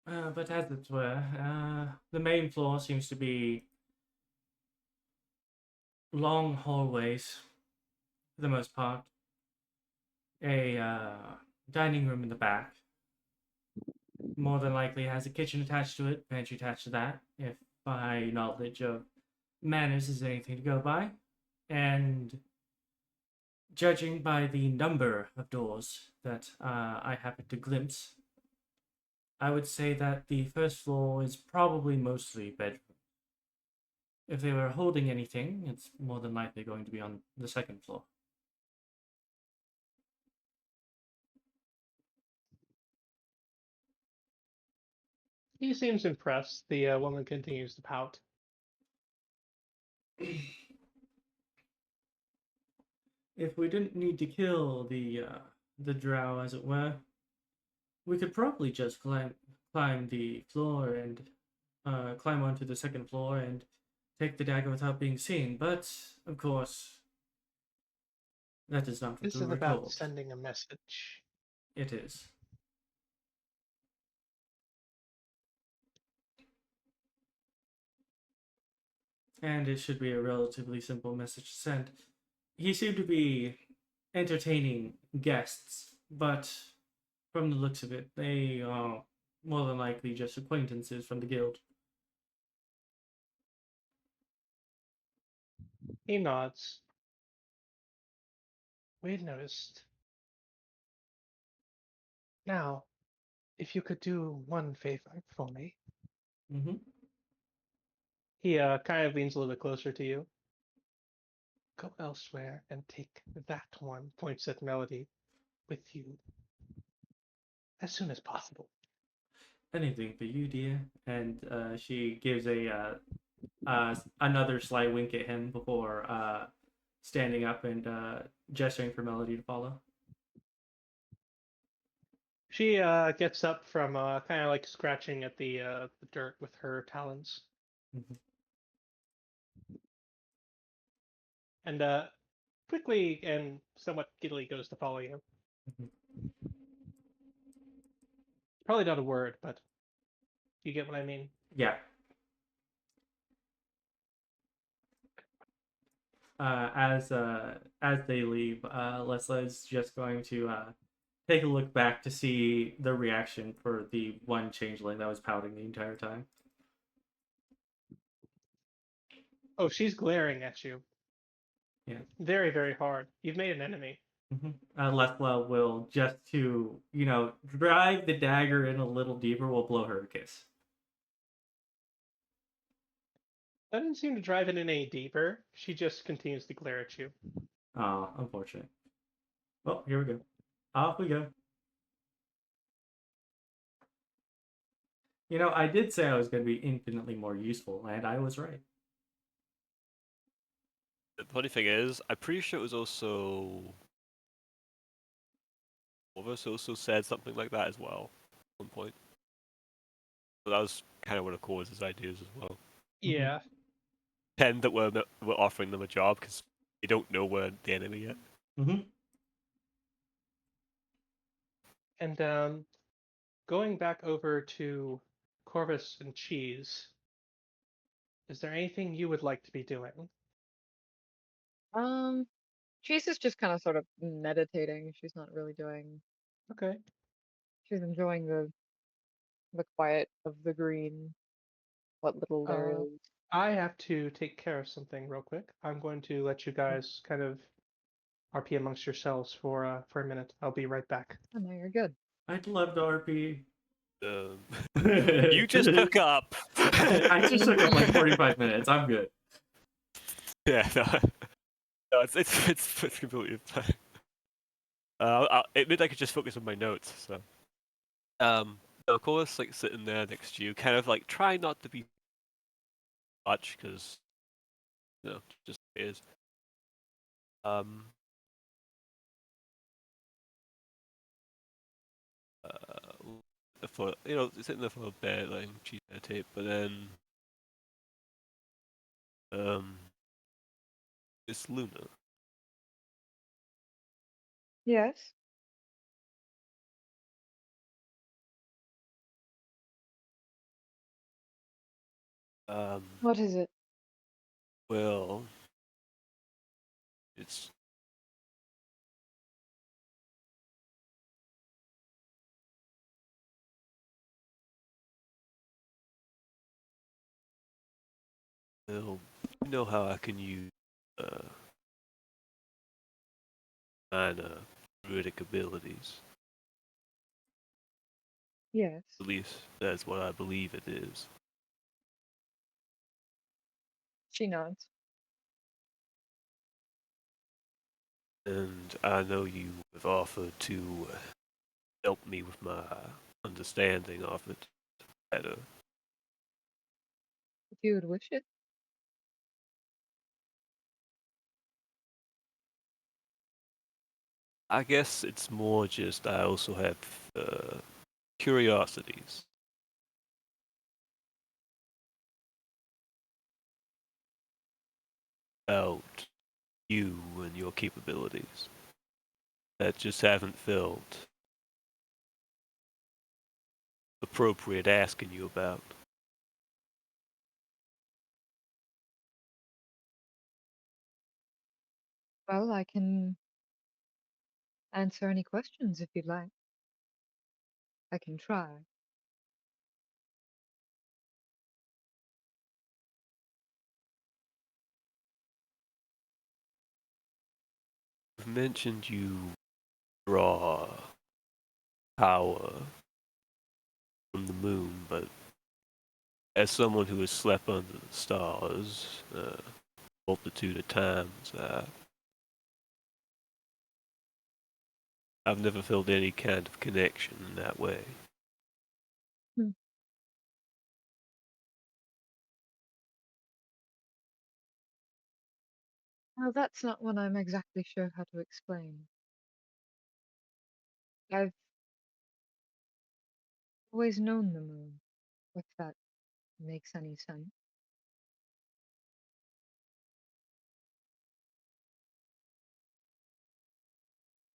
But as it were, the main floor seems to be long hallways, for the most part. A dining room in the back. More than likely has a kitchen attached to it, pantry attached to that, if my knowledge of manners is anything to go by. And judging by the number of doors that I happened to glimpse, I would say that the first floor is probably mostly bedroom. If they were holding anything, it's more than likely going to be on the second floor. He seems impressed. The woman continues to pout. If we didn't need to kill the drow, as it were, we could probably just climb the floor and climb onto the second floor and take the dagger without being seen. But of course, that is not what This we is were about told. sending a message. It is. And it should be a relatively simple message to send. He seemed to be entertaining guests, but from the looks of it, they are more than likely just acquaintances from the guild. He nods. We had noticed. Now, if you could do one favor for me. Mm-hmm. He kind of leans a little bit closer to you. Go elsewhere and take that one, points at Melody, with you as soon as possible. Anything for you, dear. And she gives another sly wink at him before standing up and gesturing for Melody to follow. She gets up from kind of like scratching at the dirt with her talons, Mhm. and quickly and somewhat giddily goes to follow you. Mhm. Probably not a word, but you get what I mean. Yeah. As they leave, Lessla is just going to take a look back to see the reaction for the one changeling that was pouting the entire time. Oh, she's glaring at you. Yeah. Very, very hard. You've made an enemy. Lessla will just to drive the dagger in a little deeper. Will blow her a kiss. That didn't seem to drive it in any deeper. She just continues to glare at you. Oh, unfortunate. Well, here we go. Off we go. I did say I was going to be infinitely more useful, and I was right. The funny thing is, I'm pretty sure it was also Corvus also said something like that as well at one point. So that was kind of one of Corvus's ideas as well. Yeah. Pretend that we're offering them a job because they don't know we're the enemy yet. And going back over to Corvus and Cheese, is there anything you would like to be doing? Cheese is just kind of sort of meditating. She's not really doing. Okay. She's enjoying the quiet of the green, what little there Uh, is. I have to take care of something real quick. I'm going to let you guys kind of RP amongst yourselves for a minute. I'll be right back. Oh no, you're good. I'd love to RP. You just took up. I just took up like 45 minutes. I'm good. Yeah, no, it's completely fine. I'll admit I could just focus on my notes. So, so of course, like sitting there next to you, kind of like try not to be much because just is. For sitting there for a bit, like cheese meditate, but then it's Luna. Yes. What is it? Well, it's well, you know how I can use minor druidic abilities. Yes. At least that's what I believe it is. She nods. And I know you have offered to help me with my understanding of it better. If you would wish it. I guess it's more just I also have curiosities about you and your capabilities that just haven't felt appropriate asking you about. Well, I can answer any questions if you'd like. I can try. You've mentioned you draw power from the moon, but as someone who has slept under the stars multitude of times, I've never felt any kind of connection in that way. Well, that's not one I'm exactly sure how to explain. I've always known the moon, if that makes any sense.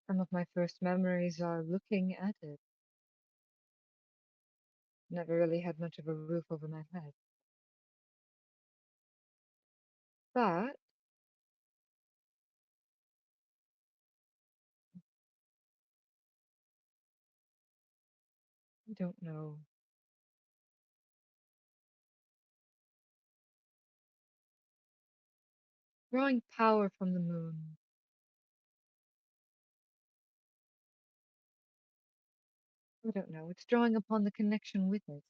Some of my first memories are looking at it. Never really had much of a roof over my head. But I don't know. Drawing power from the moon. I don't know. It's drawing upon the connection with it.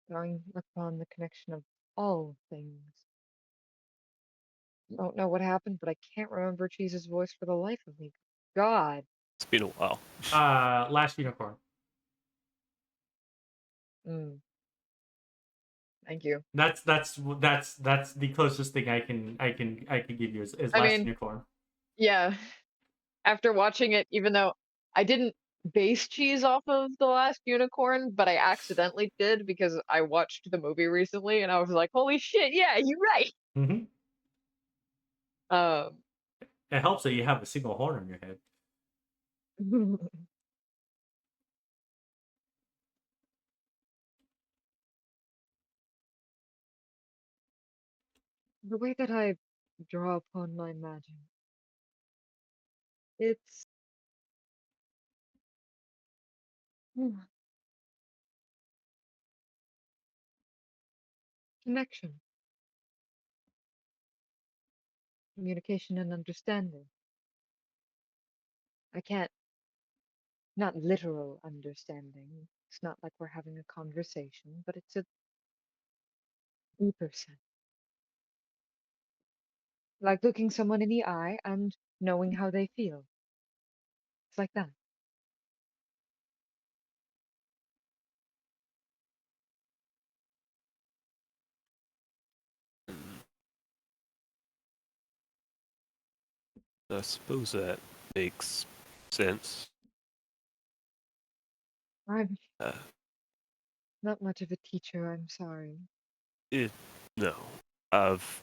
Drawing upon the connection of all things. I don't know what happened, but I can't remember Cheese's voice for the life of me. God. It's been a while. Last unicorn. Mm. Thank you. That's the closest thing I can give you is I last mean, unicorn. yeah. After watching it, even though I didn't base Cheese off of The Last Unicorn, but I accidentally did because I watched the movie recently and I was like, holy shit, yeah, you're right. Mm-hmm. Um, It helps that you have a single horn on your head. the way that I draw upon my magic, it's connection, communication, and understanding. I can't, not literal understanding. It's not like we're having a conversation, but it's a deeper sense. Like looking someone in the eye and knowing how they feel. It's like that. I suppose that makes sense. I'm Uh, not much of a teacher, I'm sorry. it, no, I've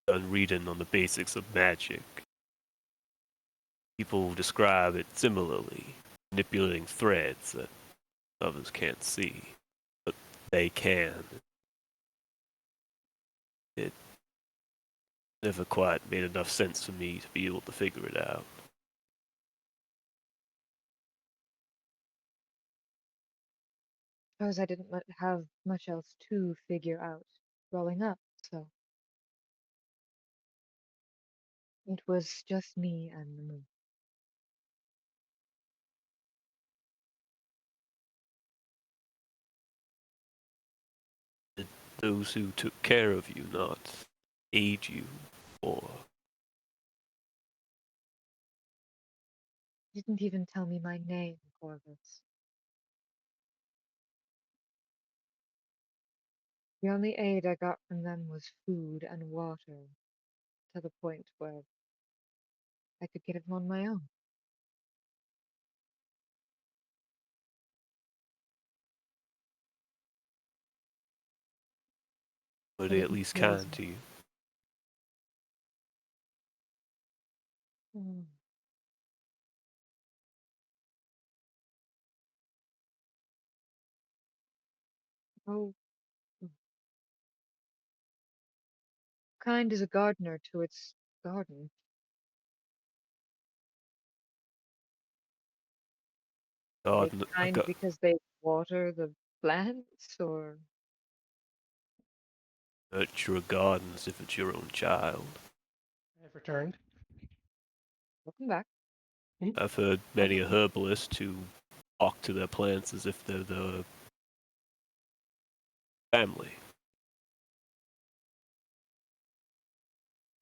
done reading on the basics of magic. People describe it similarly, manipulating threads that others can't see, but they can. It never quite made enough sense for me to be able to figure it out. Suppose I didn't have much else to figure out growing up, so it was just me and the moon. Did those who took care of you not aid you, or Didn't even tell me my name, Corvus. The only aid I got from them was food and water, to the point where I could get it on my own. were But they it at least kills kind me. to you? Mm. Oh, mm. Kind is a gardener to its garden. Are they God, I kind got because they water the plants, or nurture a garden as if it's your own child. I've returned. welcome back? I've heard many a herbalist who talk to their plants as if they're the family.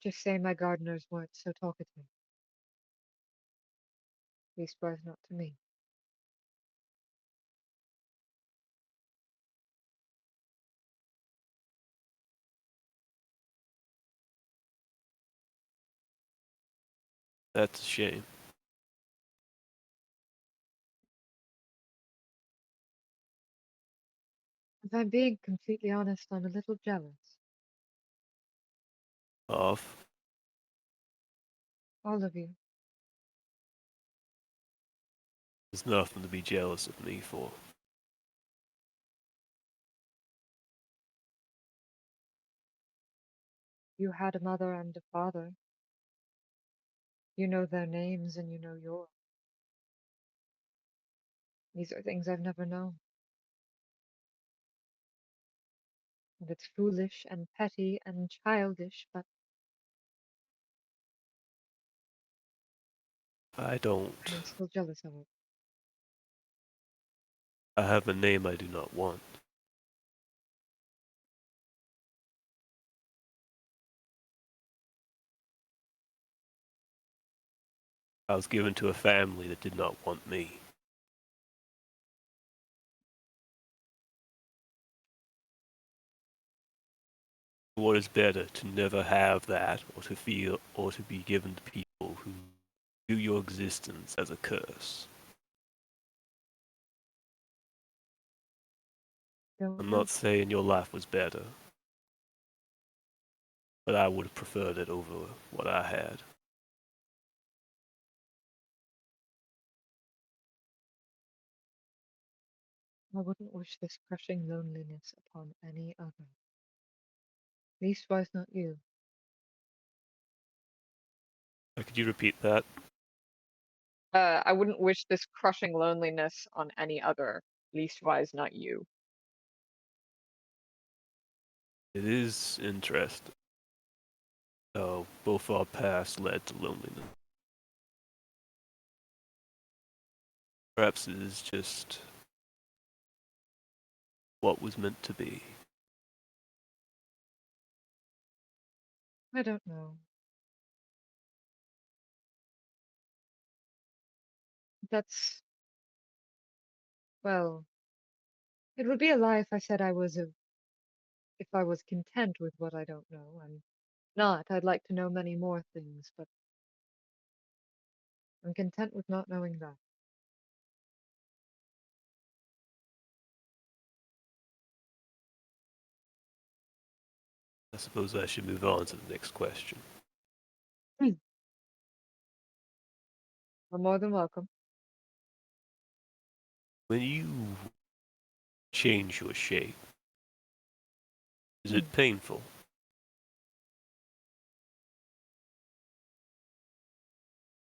Just say my gardeners weren't so talkative. Leastwise, not to me. That's a shame. If I'm being completely honest, I'm a little jealous. Of All of you. there's nothing to be jealous of me for. You had a mother and a father. You know their names and you know yours. These are things I've never known. And it's foolish and petty and childish, but I don't. I'm still jealous of it. I have a name I do not want. I was given to a family that did not want me. What is better, to never have that, or to feel, or to be given to people who view your existence as a curse? Don't I'm know. not saying your life was better, but I would have preferred it over what I had. I wouldn't wish this crushing loneliness upon any other. Leastwise not you. Could you repeat that? I wouldn't wish this crushing loneliness on any other. Leastwise not you. It is interesting how both our paths led to loneliness. Perhaps it is just what was meant to be. I don't know. That's, well, it would be a lie if I said if I was content with what I don't know. I'm not. I'd like to know many more things, but I'm content with not knowing that. I suppose I should move on to the next question. You're more than welcome. When you change your shape, is it painful?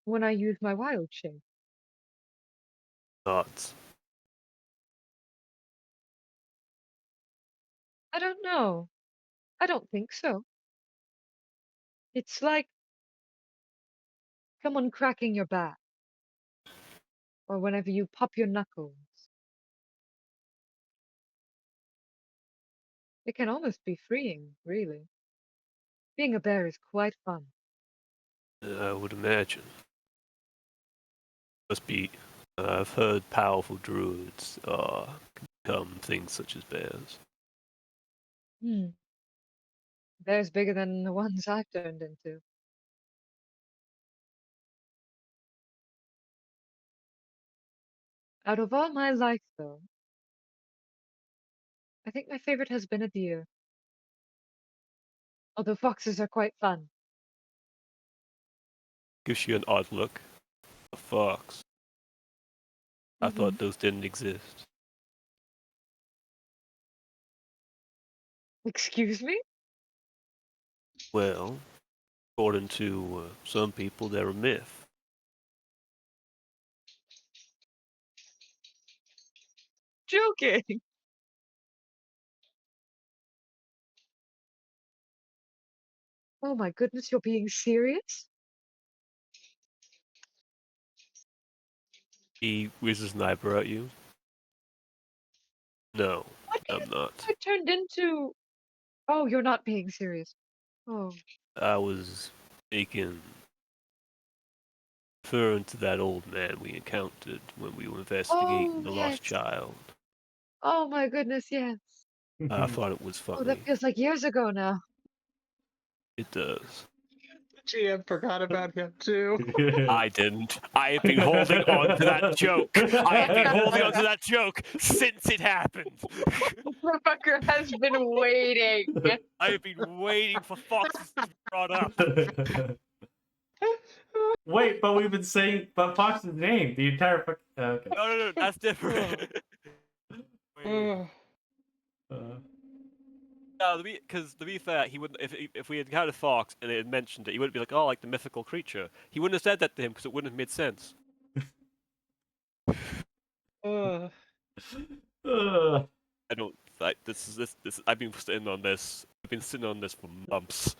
When I use my wild shape, Not. I don't know. I don't think so. It's like someone cracking your back, or whenever you pop your knuckles. It can almost be freeing, really. Being a bear is quite fun. I would imagine. Must be. I've heard powerful druids become things such as bears. Bears bigger than the ones I've turned into. Out of all my life, though, I think my favorite has been a deer. Although foxes are quite fun. Gives you an odd look. A fox. I thought those didn't exist. Excuse me? Well, according to some people, they're a myth. Joking. Oh my goodness, you're being serious? He raises an eyebrow at you. No, What do you I'm not. think I turned into? Oh, you're not being serious. Oh, I was referring to that old man we encountered when we were investigating the yes. lost child. Oh my goodness, yes. I thought it was Oh, that funny. feels like years ago now. It does. GM forgot about him too. I didn't. I have been holding on to that joke. I have been holding on to that joke since it happened. Motherfucker has been waiting. I have been waiting for foxes to be brought up. Wait, but we've been saying Fox's name the entire fucking. Okay. No, that's different. Wait. No, because to be fair, he wouldn't. If we had had a fox and it had mentioned it, he wouldn't be like, "Oh, like the mythical creature." He wouldn't have said that to him because it wouldn't have made sense. Uh, I don't Like this. I've been sitting on this. I've been sitting on this for months.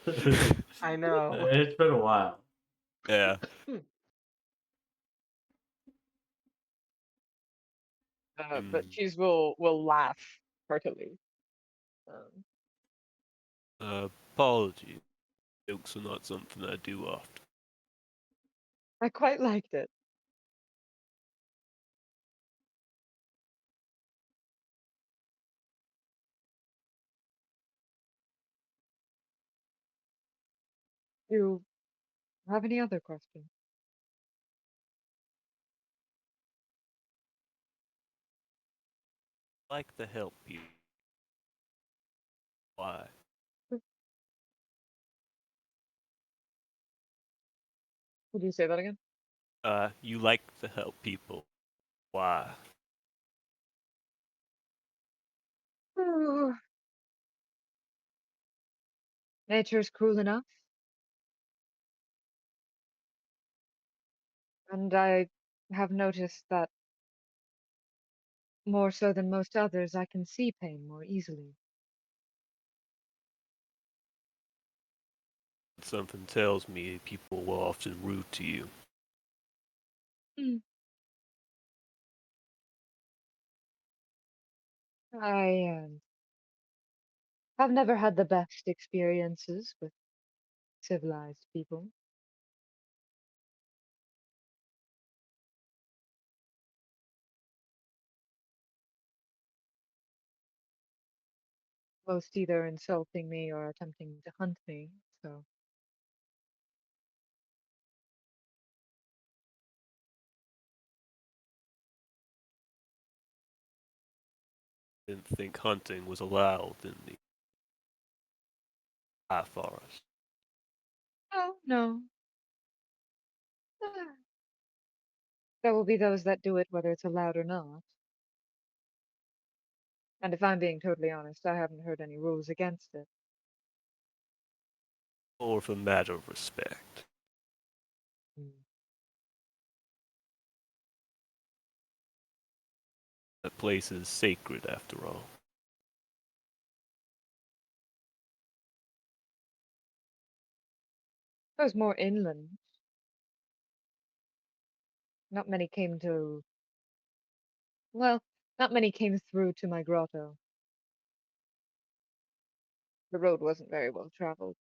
I know. It's been a while. Yeah. But Mm, Cheese will laugh heartily. apology. Jokes are not something I do often. I quite liked it. Do you have any other questions? I like to help people. Why? Would you say that again? You like to help people. Why? Ooh, nature's cruel enough, and I have noticed that more so than most others, I can see pain more easily. Something tells me people will often rude to you. Hmm. I have never had the best experiences with civilized people. Most either insulting me or attempting to hunt me, so Didn't think hunting was allowed in the high forest. oh no. Ah, there will be those that do it whether it's allowed or not. And if I'm being totally honest, I haven't heard any rules against it. Or for matter of respect. Hmm. That place is sacred after all. I was more inland. Not many came to, well, not many came through to my grotto. The road wasn't very well traveled.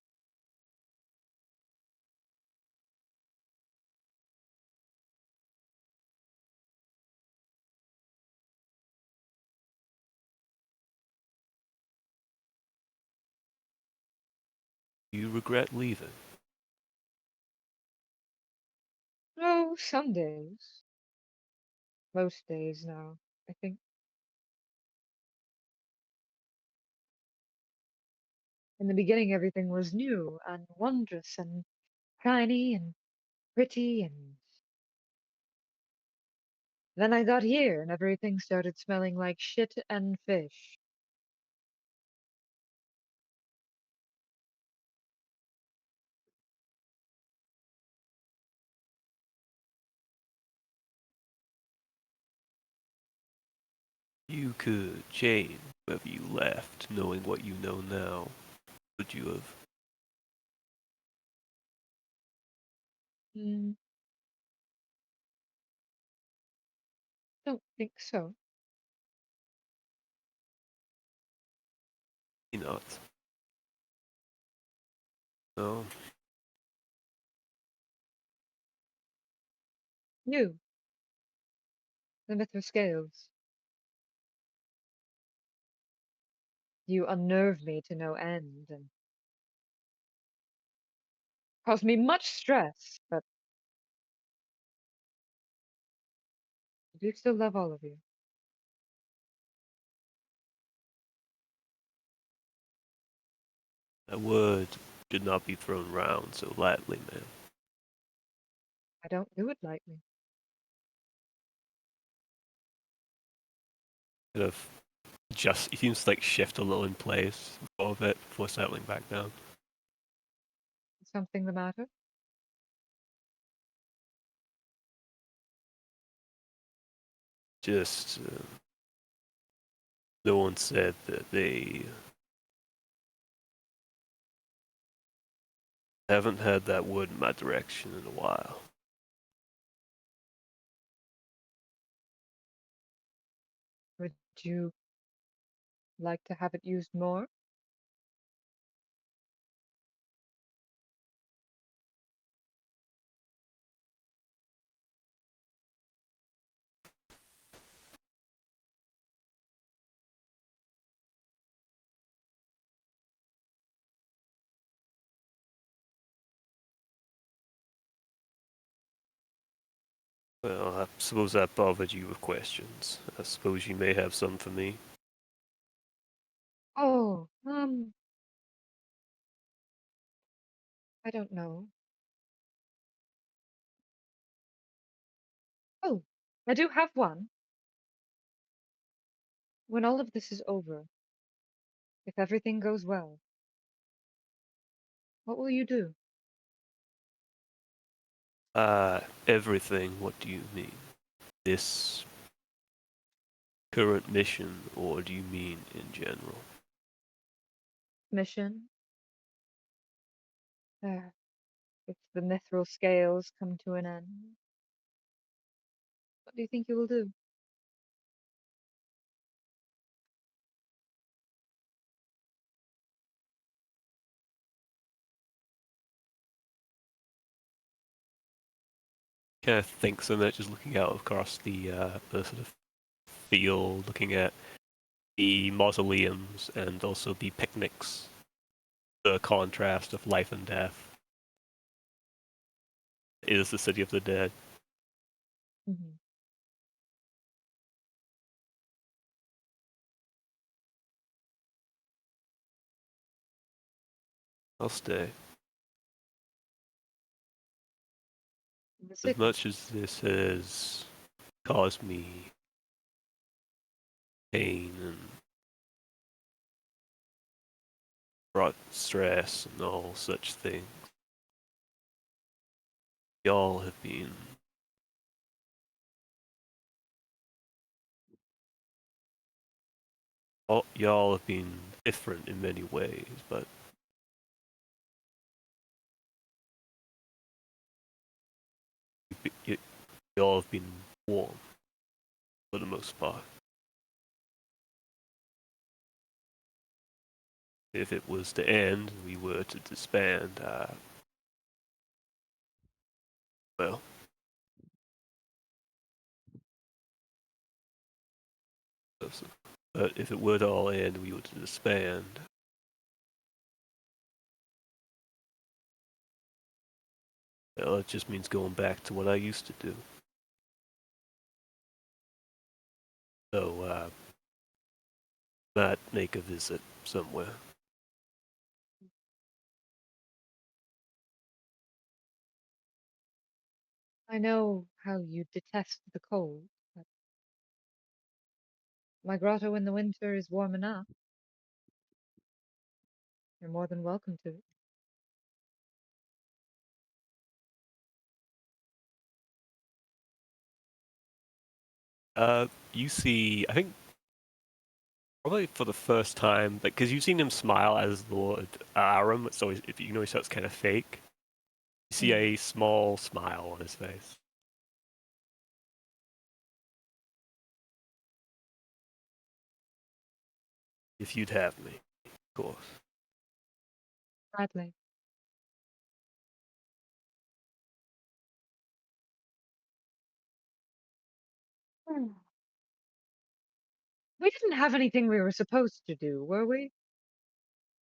You regret leaving. Oh, some days. Most days now, I think. In the beginning, everything was new and wondrous and shiny and pretty, and then I got here and everything started smelling like shit and fish. You could change whether you left, knowing what you know now. Would you have? Hmm, don't think so. Not. No. You, the Mithra Scales. You unnerve me to no end and cause me much stress, but I do still love all of you. That word should not be thrown round so lightly, man. I don't do it lightly. Kind of just he seems to like shift a little in place for a bit before settling back down. Is something the matter? Just No one said that they haven't had that word in my direction in a while. Would you like to have it used more? Well, I suppose that bothered you with questions. I suppose you may have some for me. Oh, I don't know. Oh, I do have one. When all of this is over, if everything goes well, what will you do? Everything, what do you mean? This current mission, or do you mean in general? Mission? If the mithril scales come to an end, what do you think you will do? Kind of think so much, just looking out across the sort of field, looking at the mausoleums and also the picnics, the contrast of life and death. It is the city of the dead. Mhm. I'll stay. The As city. much as this has caused me pain and brought stress and all such things, y'all have been y'all have been different in many ways, but y'all have been warm for the most part. If it was to end, we were to disband, well, but if it were to all end, we were to disband. Well, it just means going back to what I used to do. So, might make a visit somewhere. I know how you detest the cold, but my grotto in the winter is warm enough. You're more than welcome to it. You see, I think probably for the first time, like, because you've seen him smile as Lord Aram, so if you notice that's kind of fake. You see a small smile on his face. If you'd have me, of course. Gladly. Hmm. We didn't have anything we were supposed to do, were we?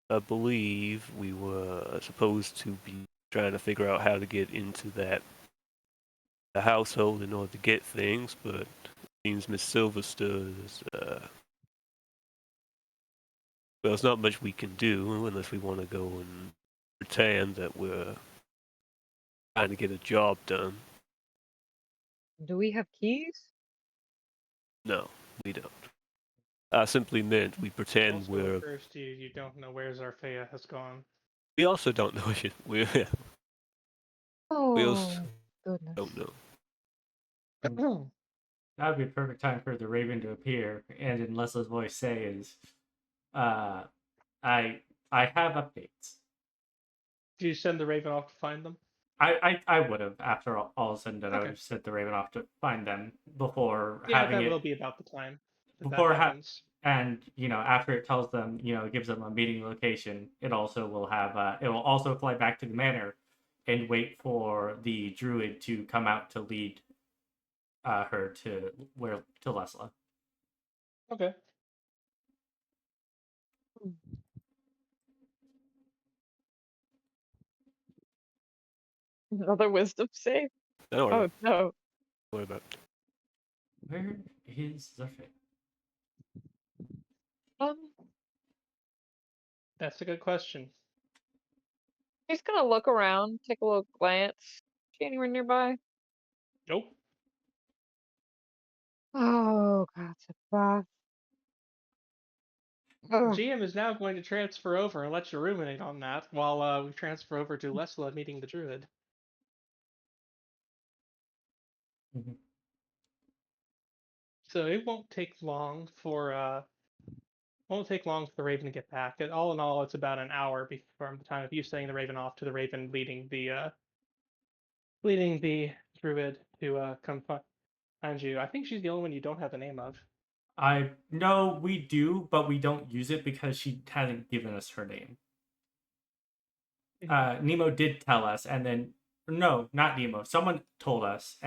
I believe we were supposed to be trying to figure out how to get into the household in order to get things, but it seems Miss Silverster's, well, there's not much we can do unless we want to go and pretend that we're trying to get a job done. Do we have keys? No, we don't. I simply meant we pretend Also we're. occurs to you, you don't know where Zarfea has gone. We also don't know it. We also Oh, goodness. don't know. That would be a perfect time for the Raven to appear, and in Lesla's voice say is, uh, I have updates. Do you send the Raven off to find them? I would have after all is said and done. I would Okay. have sent the Raven off to find them before Yeah, having that it will be about the time that before happens. and after it tells them, it gives them a meeting location. It also will have it will also fly back to the manor and wait for the druid to come out to lead her to Lessla. Okay. Another wisdom save. Don't worry, Oh no. don't worry about it. Where is Zurfit? Um, That's a good question. he's gonna look around, take a little glance. See anyone nearby? Nope. Oh god, Sapphire. Ugh. GM is now going to transfer over and let you ruminate on that while we transfer over to Lessla meeting the druid. Mhm. So it won't take long for the Raven to get back. All in all, it's about an hour from the time of you sending the Raven off to the Raven leading the druid to come find you. I think she's the only one you don't have the name of. I know we do, but we don't use it because she hasn't given us her name. Nemo did tell us, and then no, not Nemo. Someone told us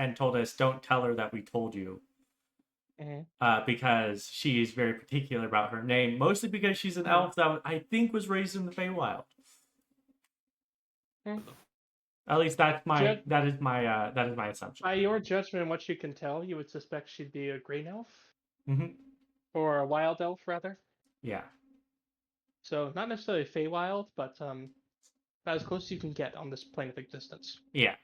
don't tell her that we told you, because she is very particular about her name, mostly because she's an elf that I think was raised in the Feywild. At least that is my assumption. By your judgment and what you can tell, you would suspect she'd be a green elf Mm-hmm. or a wild elf, rather. Yeah. So not necessarily Feywild, but about as close as you can get on this plane of existence. Yeah.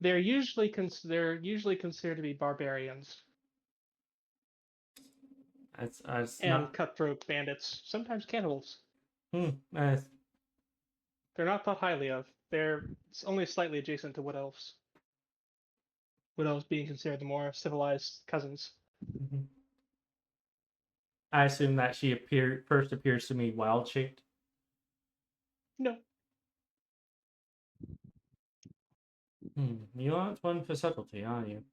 They're usually considered to be barbarians That's and not. cutthroat bandits, sometimes cannibals. Hmm. They're not thought highly of. They're only slightly adjacent to wood elves. Wood elves being considered the more civilized cousins. Mhm. I assume that she first appears to me wild shaped. No, You aren't one for subtlety, are you?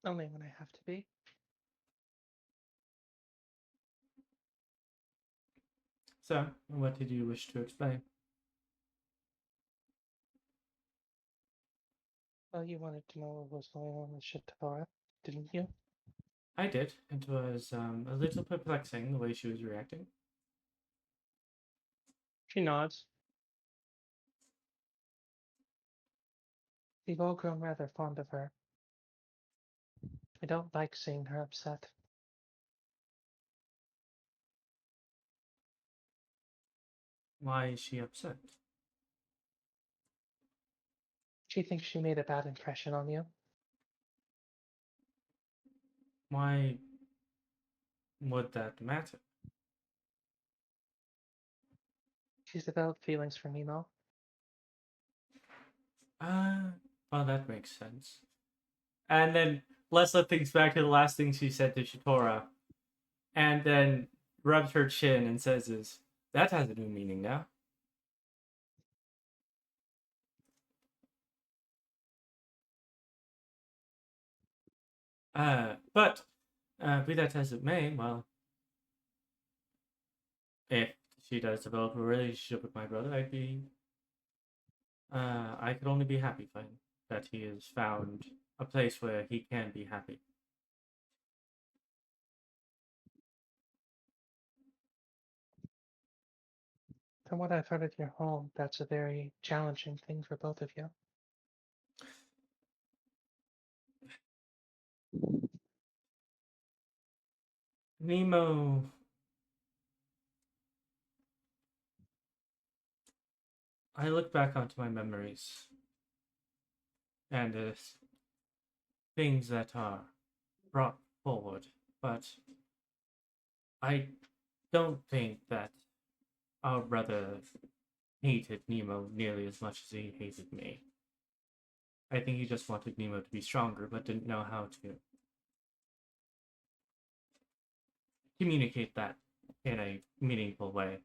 only when I have to be. So, what did you wish to explain? Well, you wanted to know what was going on with Shatara, didn't you? I did. It was a little perplexing the way she was reacting. She nods. We've all grown rather fond of her. I don't like seeing her upset. Why is she upset? She thinks she made a bad impression on you. Why would that matter? She's developed feelings for Nemo. Well, that makes sense. And then Lessla thinks back to the last thing she said to Shatora, and then rubs her chin and says, that has a new meaning now." But be that as it may, well, if she does develop a relationship with my brother, I could only be happy for him that he has found a place where he can be happy. From what I've heard of your home, that's a very challenging thing for both of you. Nemo. I look back onto my memories and things that are brought forward, but I don't think that our brother hated Nemo nearly as much as he hated me. I think he just wanted Nemo to be stronger, but didn't know how to communicate that in a meaningful way.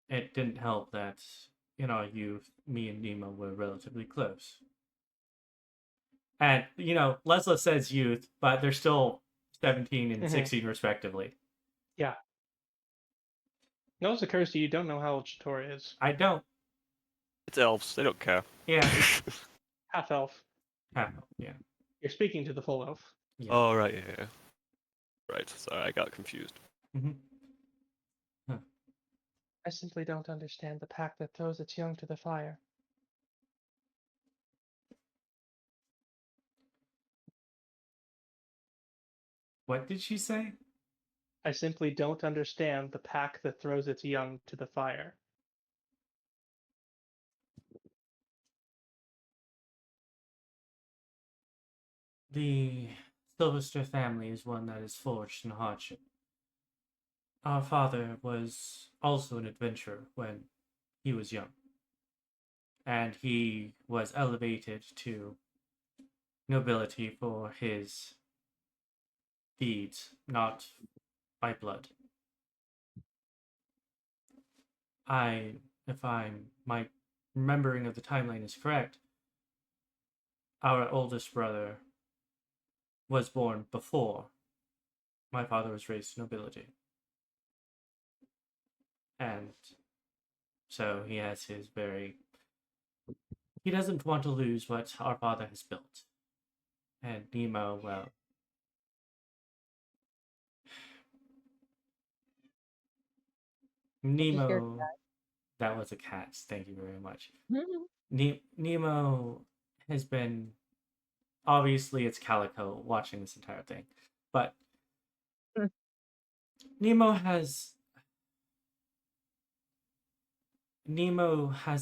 It didn't help that in our youth, me and Nemo were relatively close. And, Lessla says youth, but they're still 17 and 16 respectively. Yeah. Knows occurs to you don't know how old Shatora is. I don't. It's elves. They don't care. Yeah. Half elf. Yeah. You're speaking to the full elf. Yeah. Oh, right, yeah. Right, sorry, I got confused. Mm-hmm. I simply don't understand the pack that throws its young to the fire. What did she say? I simply don't understand the pack that throws its young to the fire. The Silverster family is one that is forged in hardship. Our father was also an adventurer when he was young, and he was elevated to nobility for his deeds, not by blood. If my remembering of the timeline is correct, our oldest brother was born before my father was raised to nobility. And so he has he doesn't want to lose what our father has built. And Nemo, well, Nemo, that was a cat. Thank you very much. Nemo has been, obviously it's Calico watching this entire thing, but Nemo has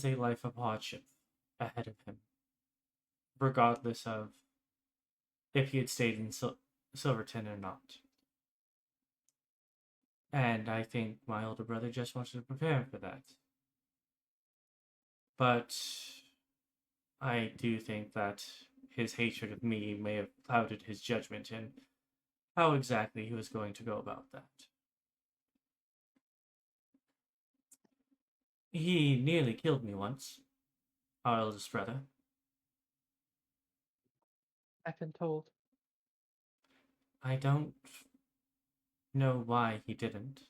a life of hardship ahead of him, regardless of if he had stayed in Silverton or not. And I think my older brother just wanted to prepare him for that. But I do think that his hatred of me may have clouded his judgment in how exactly he was going to go about that. He nearly killed me once, our eldest brother. I've been told. I don't know why he didn't.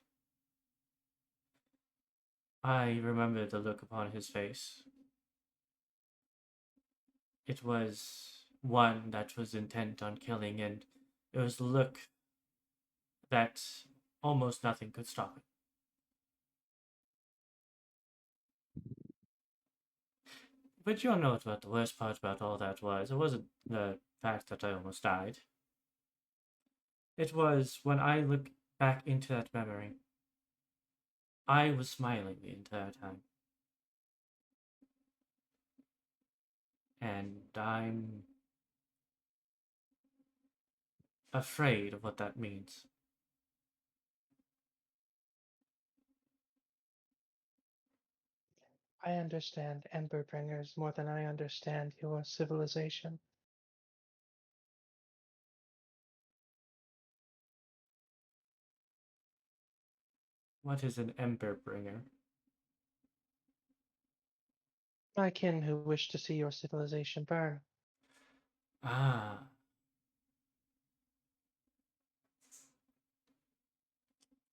I remember the look upon his face. It was one that was intent on killing, and it was the look that almost nothing could stop it. But you all know what the worst part about all that was. It wasn't the fact that I almost died. It was when I look back into that memory, I was smiling the entire time. And I'm afraid of what that means. I understand Emberbringers more than I understand your civilization. What is an ember bringer? My kin who wish to see your civilization burn. Ah.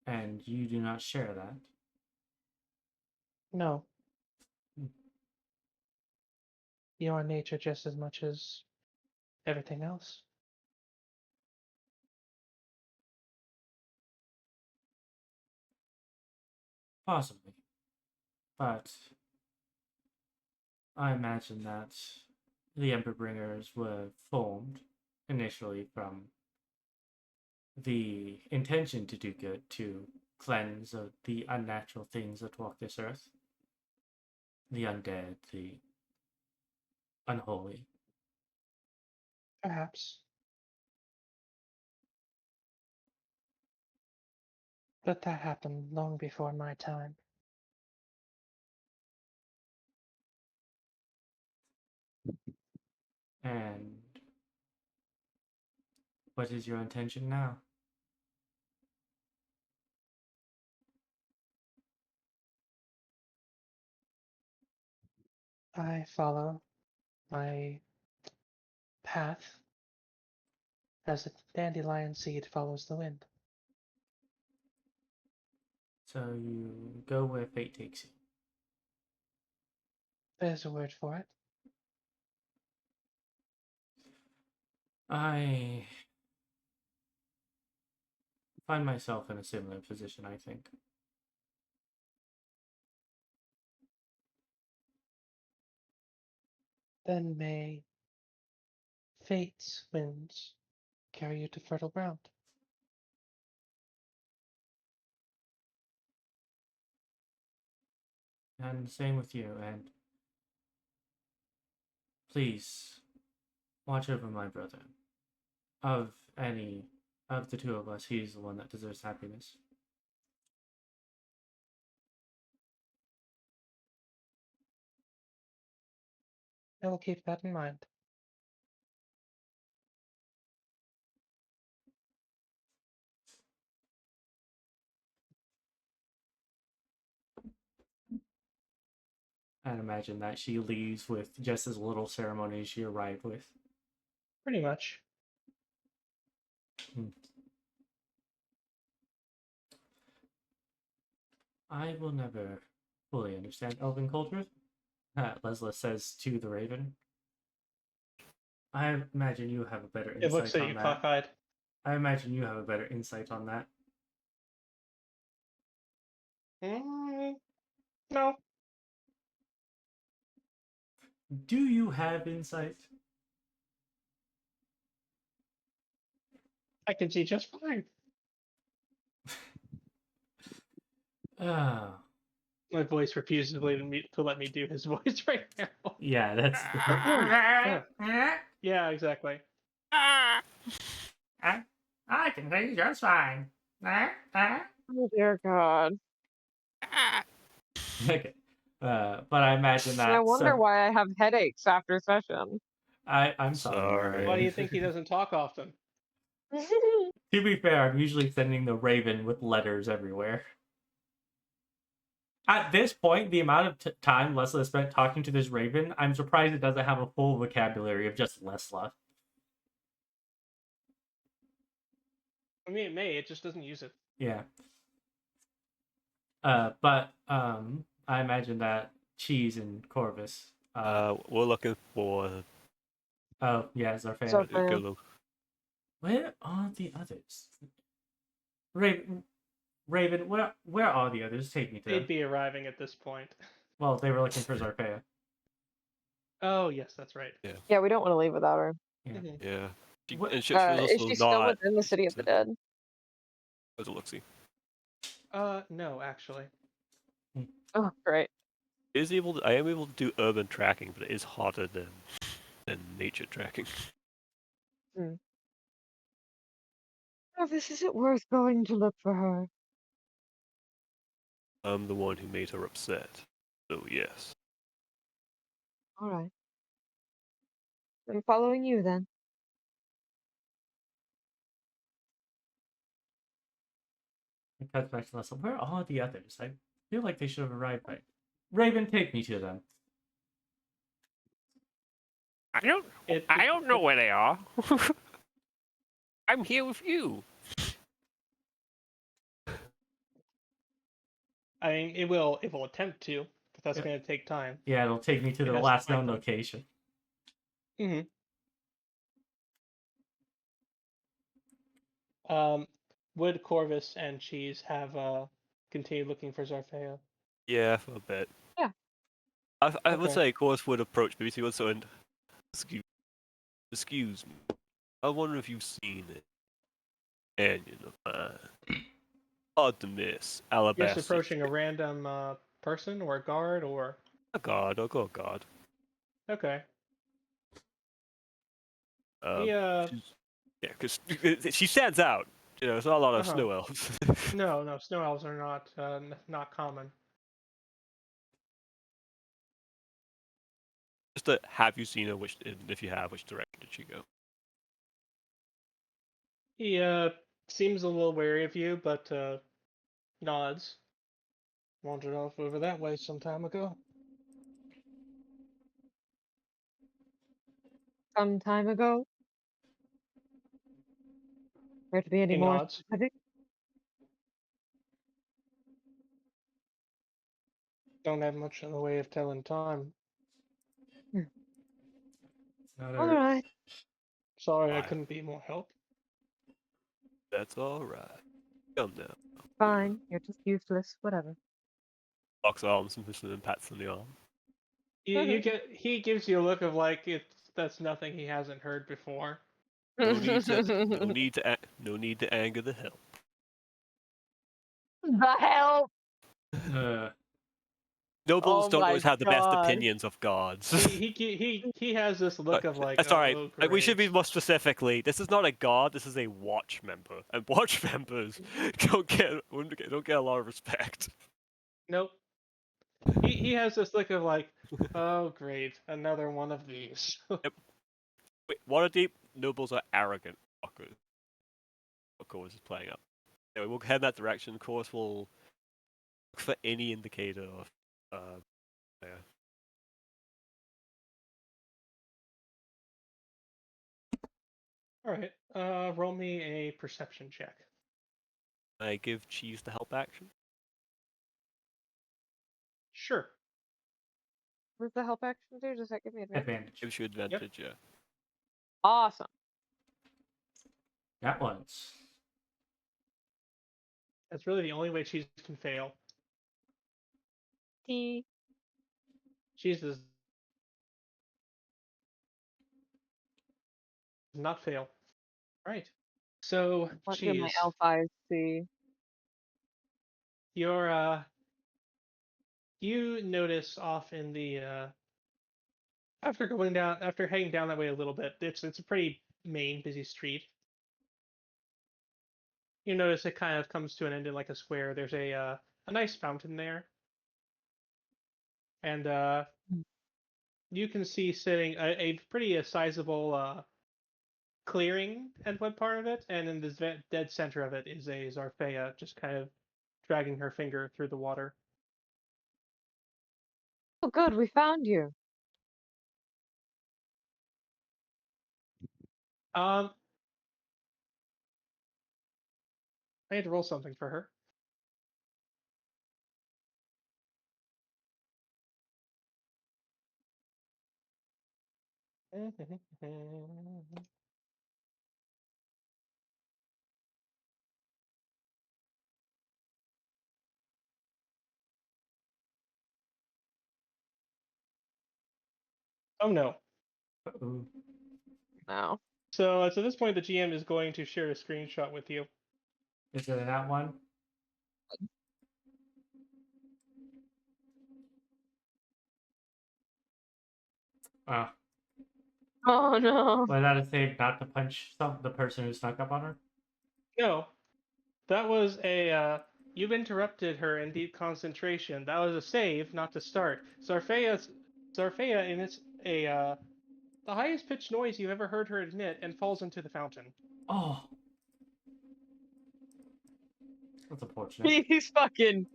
And you do not share that? No. Hmm. Your nature just as much as everything else. Possibly. But I imagine that the Emberbringers were formed initially from the intention to do good, to cleanse of the unnatural things that walk this earth, the undead, the unholy. Perhaps. But that happened long before my time. And what is your intention now? I follow my path as the dandelion seed follows the wind. So you go where fate takes you. There's a word for it. I find myself in a similar position, I think. Then may fate's winds carry you to fertile ground. And same with you, and please watch over my brother. Of any of the two of us, he's the one that deserves happiness. I will keep that in mind. I'd imagine that she leaves with just as little ceremony as she arrived with. Pretty much. I will never fully understand elven culture, Lessla says to the Raven. I imagine you have a better It looks insight at on you that. cockeyed. I imagine you have a better insight on that. No, Do you have insight? I can see just fine. Oh, My voice refuses to let me do his voice right now. yeah, that's. Yeah, exactly. I can hear you just fine. Oh dear God. Okay, but I imagine And I that. wonder why I have headaches after session. I'm sorry. Sorry. Why do you think he doesn't talk often? To be fair, I'm usually sending the Raven with letters everywhere. At this point, the amount of time Lessla spent talking to this Raven, I'm surprised it doesn't have a full vocabulary of just Lessla. I mean, it may. It just doesn't use it. Yeah. But I imagine that Cheese and Corvus. We're looking for Oh yeah, Zarfan. Zarfan. good look. Where are the others? Raven, where are the others? Take me to them. They'd be arriving at this point. Well, they were looking for Zarfea. Oh, yes, that's right. Yeah, we don't want to leave without her. Yeah. Mhm. Yeah. What- And she was Is also she still not. within the city of the dead? As a look-see. No, actually. Oh, great. I am able to do urban tracking, but it is harder than nature tracking. Oh, this isn't worth going to look for her. I'm the one who made her upset. So yes. All right. I'm following you then. It cuts back to Lessla. Where are the others? I feel like they should have arrived by. Raven, take me to them. I don't know where they are. I'm here with you. I mean, it will attempt to, but that's Yeah. going to take time. Yeah, it'll take me to It the has last to known find them. location. Would Corvus and Cheese have continued looking for Zarfea? Yeah, for a bit. Yeah. I would Okay. say Corvus would approach BBC would sort of excuse me. I wonder if you've seen it. Companion of mine. Hard to miss. Alabaster. Just approaching a random person or a guard or... A guard, I'll go a guard. Okay. Yeah, because she stands out. You know, there's not a lot of Uh-huh. snow elves. No, snow elves are not common. Just to have you seen her, and if you have, which direction did she go? He seems a little wary of you, but nods. Wandered off over that way some time ago. Some time ago. There to be any He more nods. specific? Don't have much in the way of telling time. All right. Sorry, I Fine. couldn't be more help. That's all right. Come now. Fine. You're just useless. Whatever. Locks arms and pushes and pats on the arm. He gives you a look of like that's nothing he hasn't heard before. No need to anger the help. The hell! Nobles Oh don't my always have the best God. opinions of gods. He has this look of like, sorry, oh, like we should be great. more specifically. This is not a god. This is a watch member, and watch members don't get a lot of respect. Nope. He has this look of like, oh great, another one of these. Wait, Waterdeep nobles are arrogant fuckers. Of course, is playing up. Anyway, we'll head that direction. Of course, we'll look for any indicator of yeah. All right. Roll me a perception check. I give Cheese the help action. Sure. What does the help action do? Does that give me advantage? Advantage. Gives you advantage, yeah. Awesome. That once. That's really the only way Cheese can fail. T. Cheese does not fail. Right. So What did my Cheese, L5 see? you're you notice off in the after heading down that way a little bit, it's a pretty main busy street. You notice it kind of comes to an end in like a square. There's a nice fountain there, and you can see sitting a pretty sizable clearing at one part of it, and in the dead center of it is a Zarfea just kind of dragging her finger through the water. Oh, good. We found you. I had to roll something for her. Oh no. Ooh. No. So at this point, the GM is going to share a screenshot with you. Is it that one? Oh. Oh no. Was that a save not to punch the person who snuck up on her? No, that was a. You've interrupted her in deep concentration. That was a save, not to start. Zarfea emits the highest pitched noise you've ever heard her emit and falls into the fountain. Oh. That's unfortunate. He's fucking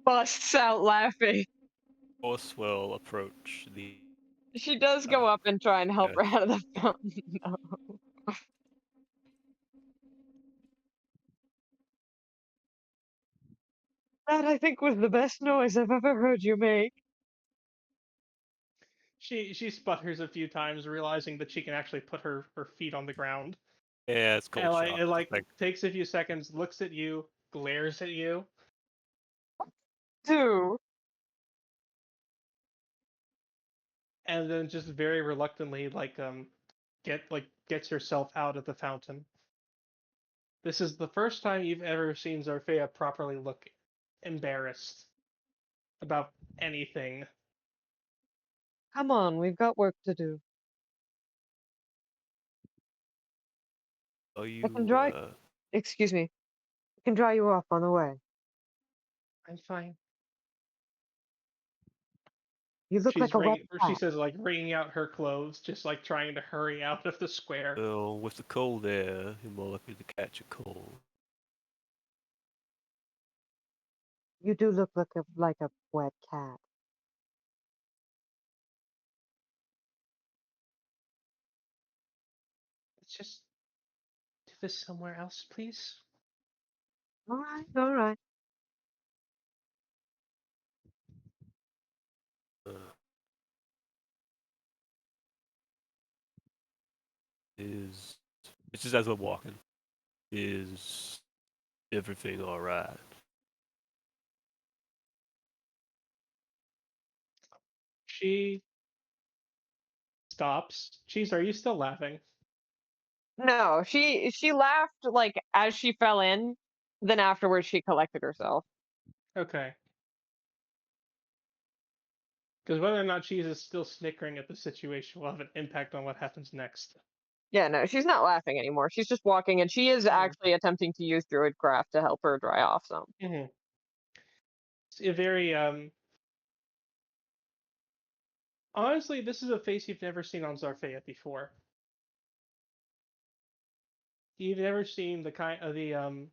busts out laughing. Horse will approach the. She does go up and try and help yeah. her out of the fountain. No. That, I think, was the best noise I've ever heard you make. She sputters a few times, realizing that she can actually put her feet on the ground. Yeah, it's And called it shock. takes a few seconds, looks at you, glares at you, Do. and then just very reluctantly gets herself out of the fountain. This is the first time you've ever seen Zarfea properly look embarrassed about anything. Come on, we've got work to do. Are you? I can drive. Excuse me. I can dry you off on the way. I'm fine. You look like a wet She cat. says, like, wringing out her clothes, just like trying to hurry out of the square. So with the cold air, you're more likely to catch a cold. You do look like a wet cat. Let's just do this somewhere else, please. All right, all right. Uh, is it's just as we're walking. Is everything all right? She stops. Cheese, are you still laughing? No, she laughed like as she fell in, then afterwards she collected herself. Okay. Because whether or not Cheese is still snickering at the situation will have an impact on what happens next. Yeah, no, she's not laughing anymore. She's just walking, and she is actually attempting to use Druidcraft to help her dry off some. Mm-hmm. It's a very honestly, this is a face you've never seen on Zarfea before. You've never seen the kind of the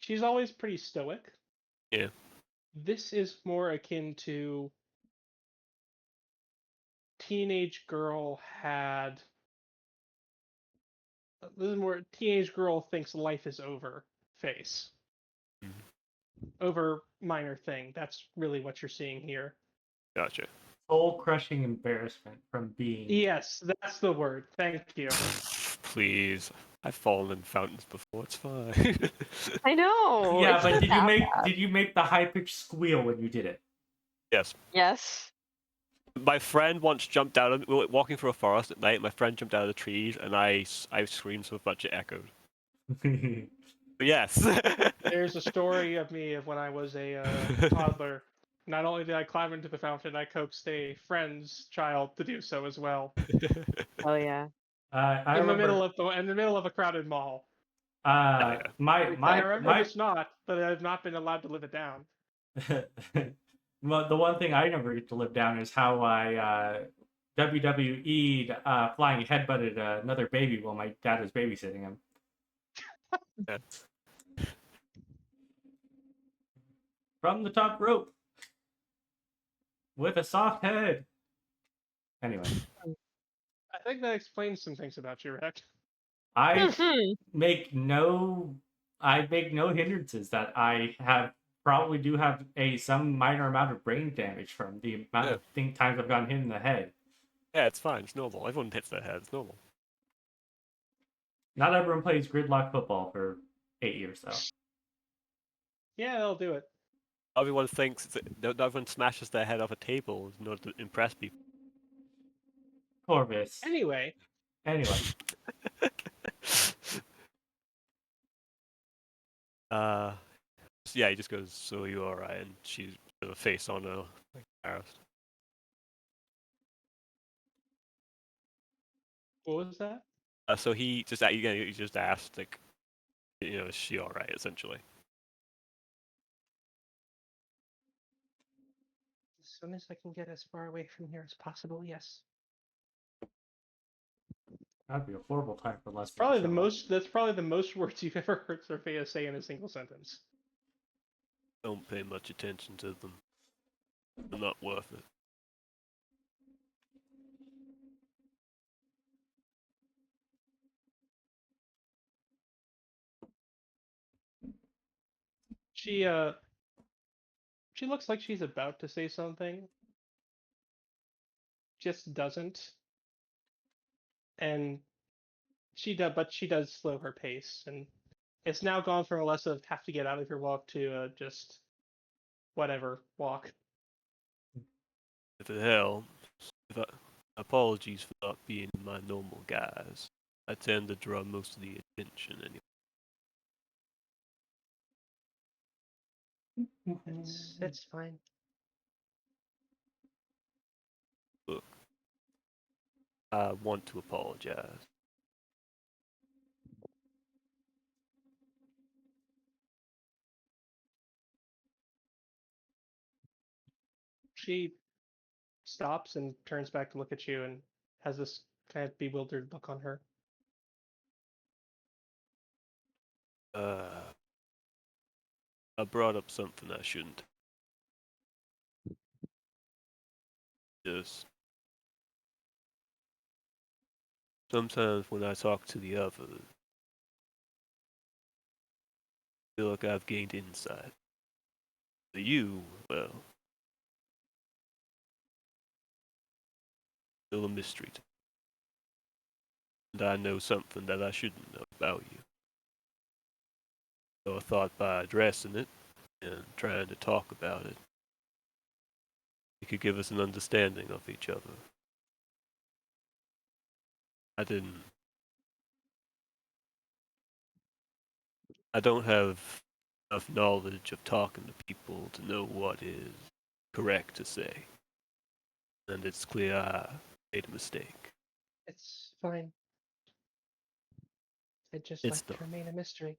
she's always pretty stoic. Yeah. This is more akin to teenage girl had this is more teenage girl thinks life is over face. Over minor thing. That's really what you're seeing here. Gotcha. Soul-crushing embarrassment from being. Yes, that's the word. Thank you. Please. I've fallen in fountains before, it's fine. I know. Yeah, it's but just that bad. did you make the high-pitched squeal when you did it? Yes. Yes. My friend once jumped out of we were walking through a forest at night, my friend jumped out of the trees and I screamed so much it echoed. But yes. There's a story of me of when I was a toddler. Not only did I climb into the fountain, I coaxed a friend's child to do so as well. Oh yeah. I in remember. the middle of a crowded mall. My I remember my this not, but I've not been allowed to live it down. well, the one thing I never get to live down is how I WWE'd flying headbutted another baby while my dad was babysitting him. From the top rope with a soft head. Anyway, I think that explains some things about you, Rick. I make no hindrances that I have probably do have some minor amount of brain damage from the amount of times I've gotten hit in the head. Yeah, it's fine. It's normal. Everyone hits their head. It's normal. Not everyone plays gridlock football for 8 years, though. Yeah, they'll do it. Everyone thinks not everyone smashes their head off a table in order to impress people. Corvus. Anyway. So yeah, he just goes, "So you alright?" And she's with a face on her, like embarrassed. What was that? So he just asked, like, is she alright? Essentially. As soon as I can get as far away from here as possible, yes. That'd be a horrible time for Lessla. That's probably the most words you've ever heard Zarfea say in a single sentence. Don't pay much attention to them. They're not worth it. She looks like she's about to say something. Just doesn't. And but she does slow her pace, and it's now gone from a less of have to get out of your walk to just whatever walk. If the hell, apologies for not being my normal guise. I tend to draw most of the attention anyway. It's fine. Look, I want to apologize. She stops and turns back to look at you and has this kind of bewildered look on her. I brought up something I shouldn't. Just sometimes when I talk to the others, I feel like I've gained insight. But you, well, still a mystery to me. And I know something that I shouldn't know about you. So I thought by addressing it and trying to talk about it, it could give us an understanding of each other. I don't have enough knowledge of talking to people to know what is correct to say. And it's clear I made a mistake. It's fine. I'd just It's like to remain a mystery.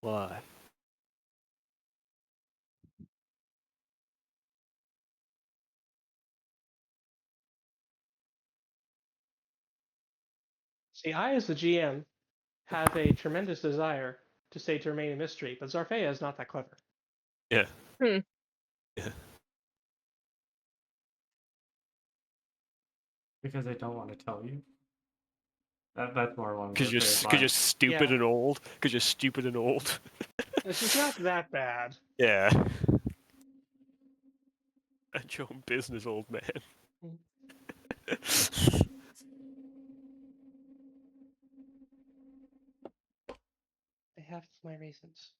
Why? See, I, as the GM, have a tremendous desire to say to remain a mystery, but Zarfea is not that clever. Yeah. Hmm. Yeah. Because they don't want to tell you. That's more one of Because their favorite you're lines. stupid Yeah. and old. Because you're stupid and old. She's not that bad. Yeah. And your own business, old man. I have my reasons.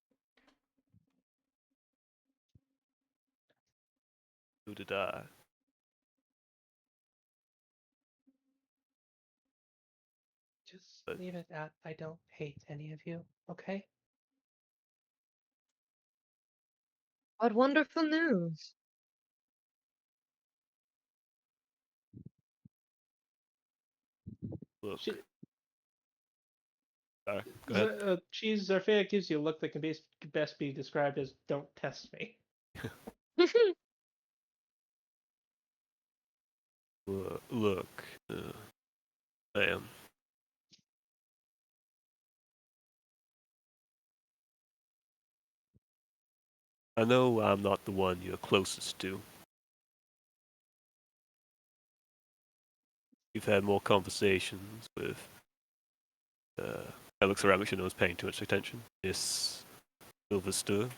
Who did I? Just But- leave it at I don't hate any of you, okay? What wonderful news. Look. She, Sorry, go ahead. Zarfea gives you a look that can best be described as "don't test me." Look. Ma'am. I know I'm not the one you're closest to. You've had more conversations with. I looks around, make sure no one's paying too much attention. Miss Silverster,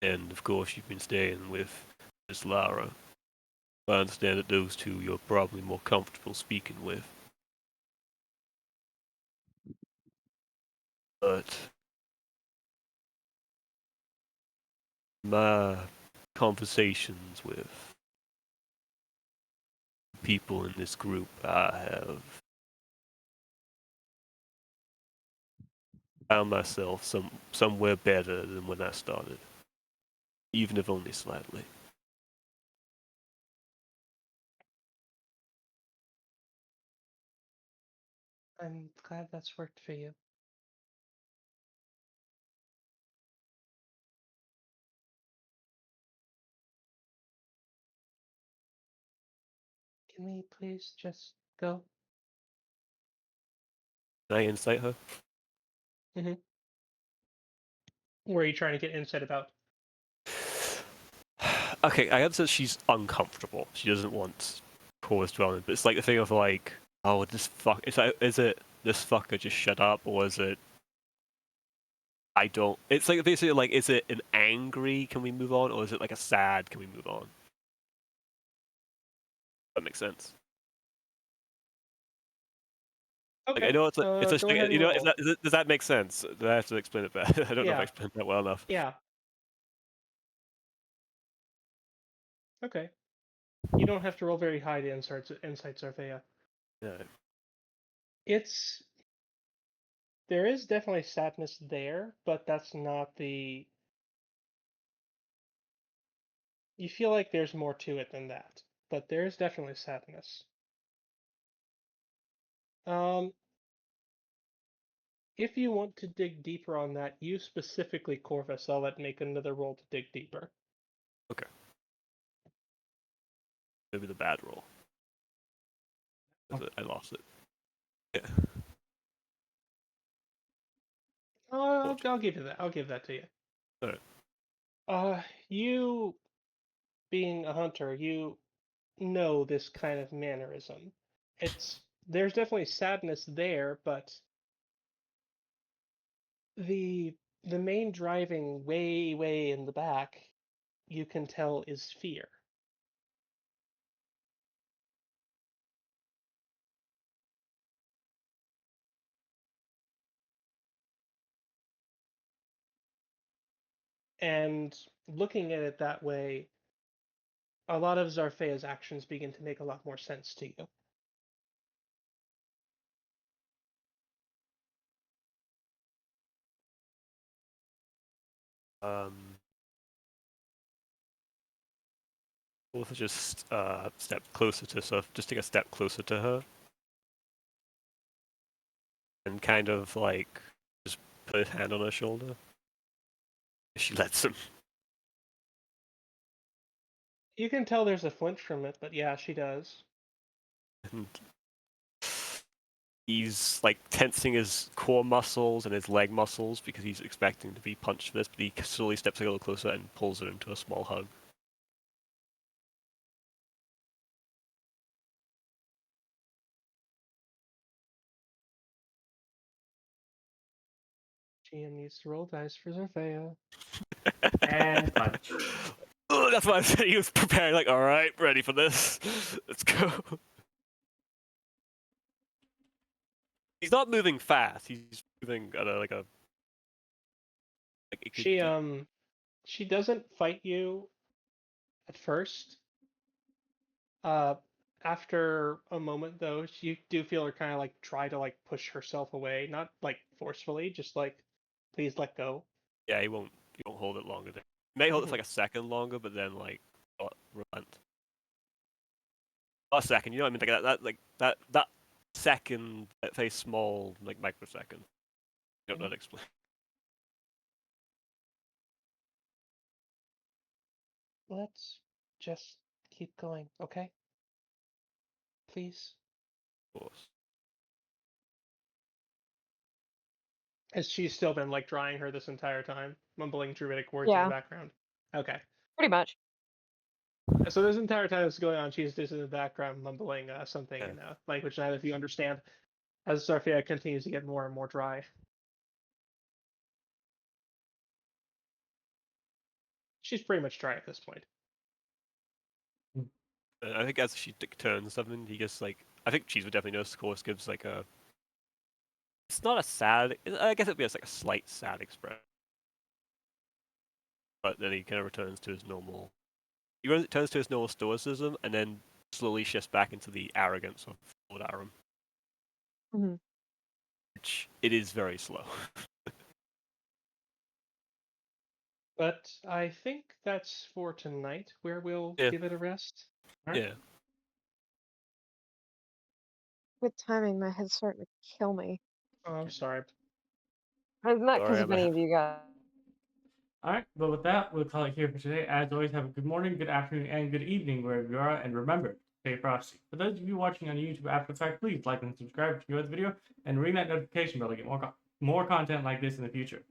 and of course you've been staying with Miss Lara. I understand that those two you're probably more comfortable speaking with. But my conversations with people in this group, I have found myself somewhere better than when I started, even if only slightly. I'm glad that's worked for you. Can we please just go? Can I incite her? Where are you trying to get insight about? Okay, I understand she's uncomfortable. She doesn't want Corvus dwelling, but it's like the thing of like, oh, this fuck. Is it this fucker just shut up, or is it? I don't. It's like basically like, is it an angry? Can we move on, or is it like a sad? Can we move on? That makes sense. Okay. Like, I know it's a go ahead you and know, roll. does that make sense? Do I have to explain it better? I don't know if I Yeah. explained that well enough. Yeah. Okay. You don't have to roll very high to insight Zarfea. Yeah. There is definitely sadness there, but that's not the. You feel like there's more to it than that, but there is definitely sadness. Um, If you want to dig deeper on that, you specifically, Corvus, I'll let make another roll to dig deeper. Maybe the bad roll. I lost it. Yeah. Oh, I'll give you that. I'll give that to you. Alright. You being a hunter, you know this kind of mannerism. There's definitely sadness there, but the main driving way in the back, you can tell, is fear. And looking at it that way, a lot of Zarfea's actions begin to make a lot more sense to you. We'll just step closer to just take a step closer to her. And kind of like just put his hand on her shoulder. She lets him. You can tell there's a flinch from it, but yeah, she does. And he's like tensing his core muscles and his leg muscles because he's expecting to be punched for this, but he slowly steps a little closer and pulls her into a small hug. GM needs to roll dice for Zarfea. And punch. Oh, that's why I said he was preparing, like, alright, ready for this. Let's go. He's not moving fast, he's moving at like a... Like it could She doesn't fight you at first. After a moment though, you do feel her kind of like try to like push herself away, not like forcefully, just like please let go. Yeah, he won't hold it longer. He may hold it for like a second longer, but then like relent. Not a second, you know what I mean? Like that second, that very small, like microsecond. You don't know how to explain. Let's just keep going, okay? Please. Of course. Has she still been like drying her this entire time, mumbling druidic words in Yeah. the background? Okay. Pretty much. So this entire time this is going on, she's just in the background mumbling something in a language neither of you understand, as Zarfea continues to get more and more dry. She's pretty much dry at this point. I think as she turns something, he gets like... I think Cheese would definitely notice, of course, gives like a... It's not a sad... I guess it'd be like a slight sad expression. But then he kind of returns to his normal... He returns to his normal stoicism, and then slowly shifts back into the arrogance of Lord Aram. Mhm. Which, it is very slow. But I think that's for tonight, where we'll Yeah. give it a rest. Alright. Yeah. Good timing. My head's starting to kill me. Oh, I'm sorry. It's not Sorry, because of I'm any of you guys. Alright, but with that, we'll call it here for today. As always, have a good morning, good afternoon, and good evening wherever you are, and remember, stay frosty. For those of you watching on YouTube after the fact, please like and subscribe if you enjoyed the video, and ring that notification bell to get more content like this in the future.